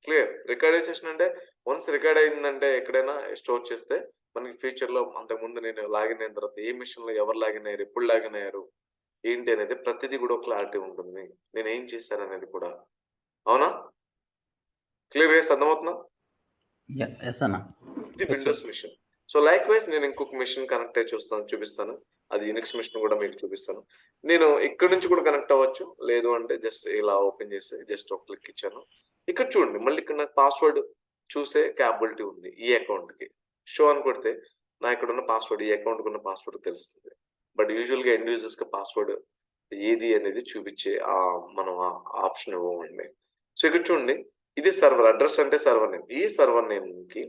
క్లియర్. రికార్డెడ్ సెషన్ అంటే వన్స్ రికార్డ్ అయిందంటే ఎక్కడైనా స్టోర్ చేస్తే మనకి ఫ్యూచర్ లో అంతకుముందు నేను లాగిన్ అయిన తర్వాత ఏ మిషన్ లో ఎవరు లాగిన్ అయ్యారు, ఎప్పుడు లాగిన్ అయ్యారు, ఏంటి అనేది ప్రతిదీ కూడా క్లారిటీ ఉంటుంది, నేను ఏం చేశాను అనేది కూడా. అవునా? క్లియర్ గా అర్థమవుతుందా? ఇది Windows machine. So likewise నేను ఇంకొక మిషన్ కనెక్ట్ అయ్యి చూపిస్తాను, అది యూనిక్స్ మిషన్ కూడా మీకు చూపిస్తాను. నేను ఇక్కడ నుంచి కూడా కనెక్ట్ అవ్వచ్చు, లేదు అంటే జస్ట్ ఇలా ఓపెన్ చేసి జస్ట్ ఒక క్లిక్ ఇచ్చాను. ఇక్కడ చూడండి మళ్ళీ ఇక్కడ నాకు పాస్వర్డ్ చూసే క్యాపబిలిటీ ఉంది. ఈ అకౌంట్ కి షో అని కొడితే నా ఇక్కడ ఉన్న పాస్వర్డ్, ఈ అకౌంట్ ఉన్న పాస్వర్డ్ తెలుస్తుంది. బట్ యూజువల్ గా ఎండ్ యూజర్స్ కి పాస్వర్డ్ ఏది అనేది చూపించే మనం ఆప్షన్ ఇవ్వండి. సో ఇక్కడ చూడండి ఇది సర్వర్ అడ్రస్ అంటే సర్వర్ నేమ్, ఈ సర్వర్ నేమ్ కి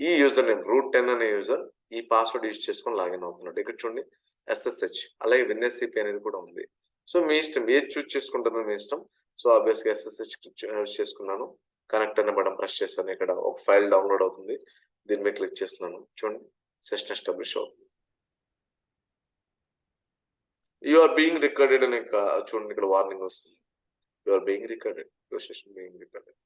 ఈ యూజర్ నేమ్ రూట్ 10 అనే యూజర్ ఈ పాస్వర్డ్ యూజ్ చేసుకొని లాగిన్ అవుతున్నాడు. ఇక్కడ చూడండి SSH, అలాగే WinSCP అనేది కూడా ఉంది. సో మీ ఇష్టం ఏది చూస్ చేసుకుంటారో మీ ఇష్టం. సో ఆబ్వియస్ గా SSH యూజ్ చేసుకున్నాను, కనెక్ట్ అనే బటన్ ప్రెస్ చేస్తాను, ఇక్కడ ఒక ఫైల్ డౌన్లోడ్ అవుతుంది, దీని మీద క్లిక్ చేస్తున్నాను. చూడండి సెషన్ ఎస్టాబ్లిష్ అవుతుంది. యు ఆర్ బీయింగ్ రికార్డెడ్ అని చూడండి ఇక్కడ వార్నింగ్ వస్తుంది, you are being recorded, your session being recorded.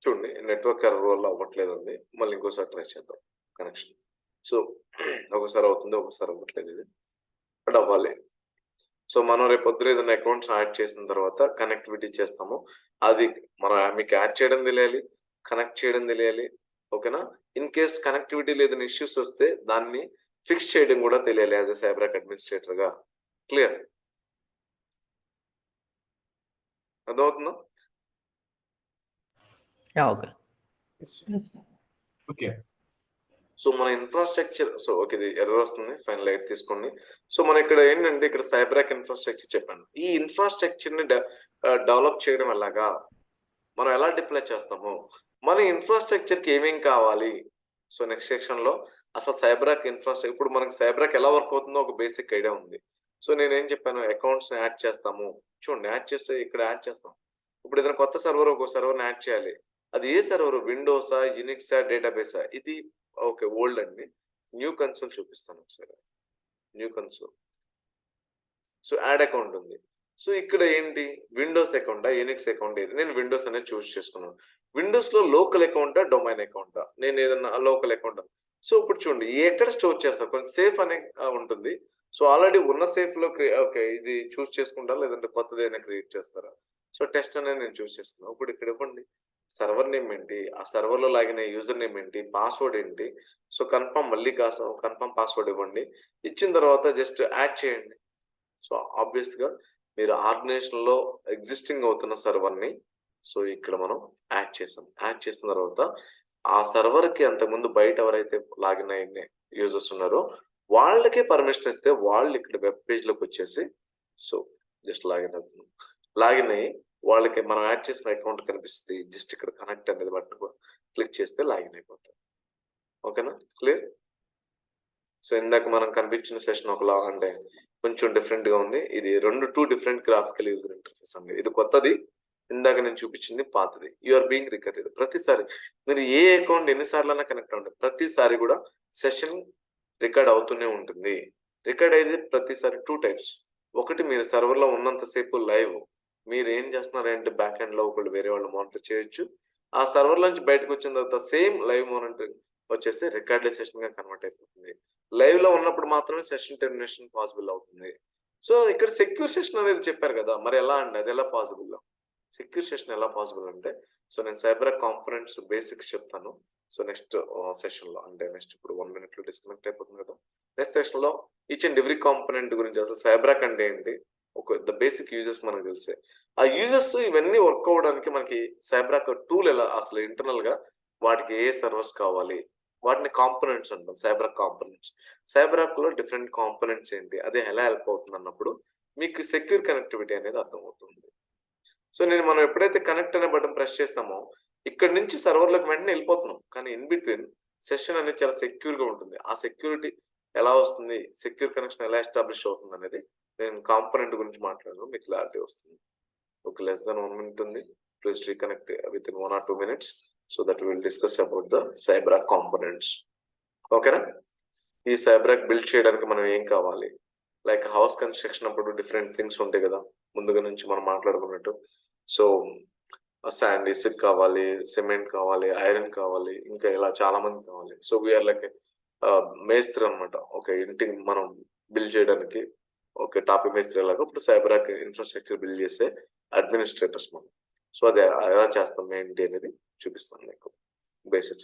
చూడండి నెట్వర్క్ ఎర్రర్ వల్ల అవ్వట్లేదు అండి, మళ్ళీ ఇంకోసారి ట్రై చేద్దాం కనెక్షన్. సో ఒకసారి అవుతుంది, ఒకసారి అవ్వట్లేదు, ఇది బట్ అవ్వాలి. సో మనం రేపు పొద్దున ఏదైనా అకౌంట్స్ యాడ్ చేసిన తర్వాత కనెక్టివిటీ చేస్తాము, అది మనం మీకు యాడ్ చేయడం తెలియాలి, కనెక్ట్ చేయడం తెలియాలి. ఓకేనా? ఇన్ కేస్ కనెక్టివిటీ లేదని ఇష్యూస్ వస్తే దాన్ని ఫిక్స్ చేయడం కూడా తెలియాలి యాజ్ ఎ సైబరాక్ అడ్మినిస్ట్రేటర్ గా. క్లియర్? అర్థమవుతుందా? ఓకే. సో మన ఇన్ఫ్రాస్ట్రక్చర్, సో ఓకే ఇది ఎర్రర్ వస్తుంది, ఫైన్ లైట్ తీసుకోండి. సో మన ఇక్కడ ఏంటంటే ఇక్కడ సైబరాక్ ఇన్ఫ్రాస్ట్రక్చర్ చెప్పాను, ఈ ఇన్ఫ్రాస్ట్రక్చర్ ని డెవలప్ చేయడం ఎలాగా, మనం ఎలా డిప్లాయ్ చేస్తాము, మన ఇన్ఫ్రాస్ట్రక్చర్ కి ఏమేం కావాలి. సో నెక్స్ట్ సెక్షన్ లో అసలు సైబరాక్ ఇన్ఫ్రాస్ట్రక్చర్, ఇప్పుడు మనకి సైబరాక్ ఎలా వర్క్ అవుతుందో ఒక బేసిక్ ఐడియా ఉంది. సో నేనేం చెప్పాను, అకౌంట్స్ని యాడ్ చేస్తాము. చూడండి, యాడ్ చేస్తే ఇక్కడ యాడ్ చేస్తాం. ఇప్పుడు ఏదైనా కొత్త సర్వర్, ఒక సర్వర్ని యాడ్ చేయాలి. అది ఏ సర్వర్, విండోసా, యునిక్సా, డేటాబేసా? ఇది ఓకే, ఓల్డ్ అండి. న్యూ కన్సోల్ చూపిస్తాను ఒకసారి. New console. So add account ఉంది. సో ఇక్కడ ఏంటి, విండోస్ అకౌంటా, యునిక్స్ అకౌంట్ ఏది? నేను విండోస్ అనేది చూస్ చేసుకున్నాను. విండోస్లో లోకల్ అకౌంటా, డొమైన్ అకౌంటా? నేను ఏదన్నా లోకల్ అకౌంట్. సో ఇప్పుడు చూడండి, ఎక్కడ స్టోర్ చేస్తారు, కొంచెం సేఫ్ అనే ఉంటుంది. సో ఆల్రెడీ ఉన్న సేఫ్లో ఓకే, ఇది చూస్ చేసుకుంటారా లేదంటే కొత్తది ఏదైనా క్రియేట్ చేస్తారా? సో టెస్ట్ అనేది నేను చూస్ చేసుకున్నాను. ఇప్పుడు ఇక్కడ ఇవ్వండి, సర్వర్ నేమ్ ఏంటి, ఆ సర్వర్లో లాగిన యూజర్ నేమ్ ఏంటి, పాస్వర్డ్ ఏంటి. సో కన్ఫర్మ్, మళ్ళీ కన్ఫర్మ్ పాస్వర్డ్ ఇవ్వండి. ఇచ్చిన తర్వాత జస్ట్ యాడ్ చేయండి. సో ఆబ్వియస్గా మీరు ఆర్గనైజేషన్లో ఎగ్జిస్టింగ్ అవుతున్న సర్వర్ని సో ఇక్కడ మనం యాడ్ చేసాం. యాడ్ చేసిన తర్వాత ఆ సర్వర్కి అంతకుముందు బయట ఎవరైతే లాగిన్ అయిన యూజర్స్ ఉన్నారో వాళ్ళకే పర్మిషన్ ఇస్తే వాళ్ళు ఇక్కడ వెబ్ పేజ్లోకి వచ్చేసి సో జస్ట్ లాగిన్ అవుతున్నాం. లాగిన్ అయ్యి వాళ్ళకి మనం యాడ్ చేసిన అకౌంట్ కనిపిస్తుంది. జస్ట్ ఇక్కడ కనెక్ట్ అనేది బటన్ క్లిక్ చేస్తే లాగిన్ అయిపోతాం. ఓకేనా, క్లియర్? సో ఇందాక మనం కనిపించిన సెషన్ ఒకలా అంటే కొంచెం డిఫరెంట్ గా ఉంది. ఇది two different graphical user interface అండి. ఇది కొత్తది, ఇందాక నేను చూపించింది పాతది. You are being recorded. ప్రతిసారి మీరు ఏ అకౌంట్ ఎన్నిసార్లు అయినా కనెక్ట్ అవ్వండి, ప్రతిసారి కూడా సెషన్ రికార్డ్ అవుతూనే ఉంటుంది. రికార్డ్ అయితే ప్రతిసారి 2 టైప్స్. ఒకటి, మీరు సర్వర్లో ఉన్నంతసేపు లైవ్ మీరు ఏం చేస్తున్నారంటే బ్యాక్ ఎండ్ లో ఒకళ్ళు వేరే వాళ్ళు మానిటర్ చేయొచ్చు. ఆ సర్వర్ నుంచి బయటకు వచ్చిన తర్వాత సేమ్ లైవ్ మానిటరింగ్ వచ్చేసి రికార్డెడ్ సెషన్ గా కన్వర్ట్ అయిపోతుంది. లైవ్ లో ఉన్నప్పుడు మాత్రమే సెషన్ టెర్మినేషన్ పాసిబుల్ అవుతుంది. సో ఇక్కడ సెక్యూర్ సెషన్ అనేది చెప్పారు కదా, మరి ఎలా అండి, అది ఎలా పాసిబుల్? సెక్యూర్ సెషన్ ఎలా పాసిబుల్ అంటే సో నేను సైబర్ కాంపోనెంట్స్ బేసిక్స్ చెప్తాను. సో నెక్స్ట్ సెషన్ లో, అంటే నెక్స్ట్ ఇప్పుడు 1 minute లో డిస్కనెక్ట్ అయిపోతుంది కదా, నెక్స్ట్ సెషన్ లో ఈచ్ అండ్ ఎవ్రీ కాంపోనెంట్ గురించి, అసలు సైబరాక్ అంటే ఏంటి, ఒక ద బేసిక్ యూజెస్ మనకు తెలిసే. ఆ యూజెస్ ఇవన్నీ వర్క్ అవ్వడానికి మనకి సైబరాక్ టూల్ ఎలా, అసలు ఇంటర్నల్ గా వాటికి ఏ సర్వర్స్ కావాలి, వాటిని కాంపోనెంట్స్ అంటాం, సైబరాక్ కాంపోనెంట్స్. సైబరాక్ లో డిఫరెంట్ కాంపోనెంట్స్ ఏంటి, అదే ఎలా హెల్ప్ అవుతుంది అన్నప్పుడు మీకు సెక్యూర్ కనెక్టివిటీ అనేది అర్థమవుతుంది. సో మనం ఎప్పుడైతే కనెక్ట్ అనే బటన్ ప్రెస్ చేస్తామో ఇక్కడ నుంచి సర్వర్లోకి వెంటనే వెళ్ళిపోతున్నాం, కానీ ఇన్ బిట్వీన్ సెషన్ అనేది చాలా సెక్యూర్ గా ఉంటుంది. ఆ సెక్యూరిటీ ఎలా వస్తుంది, సెక్యూర్ కనెక్షన్ ఎలా ఎస్టాబ్లిష్ అవుతుంది అనేది నేను కాంపోనెంట్ గురించి మాట్లాడను, మీకు క్లారిటీ వస్తుంది. ఒక లెస్ దాన్ 1 minute ఉంది. Please reconnect with in 1 or 2 minutes so that we will discuss about the CyberArk components. ఓకేనా? ఈ CyberArk బిల్డ్ చేయడానికి మనం ఏం కావాలి, లైక్ హౌస్ కన్స్ట్రక్షన్ అప్పుడు డిఫరెంట్ థింగ్స్ ఉంటాయి కదా, ముందుగా నుంచి మనం మాట్లాడుకున్నట్టు. సో శాండ్, ఇసుక్ కావాలి, సిమెంట్ కావాలి, ఐరన్ కావాలి, ఇంకా ఇలా చాలా మంది కావాలి. సో వీఆర్ లైక్ మేస్త్రి అనమాట. ఒక ఇంటిని మనం బిల్డ్ చేయడానికి ఒక టాపీ మేస్త్రి లాగా ఇప్పుడు CyberArk ఇన్ఫ్రాస్ట్రక్చర్ బిల్డ్ చేసే అడ్మినిస్ట్రేటర్స్ మనం. సో అది ఎలా చేస్తాం ఏంటి అనేది చూపిస్తాను మీకు బేసిక్స్.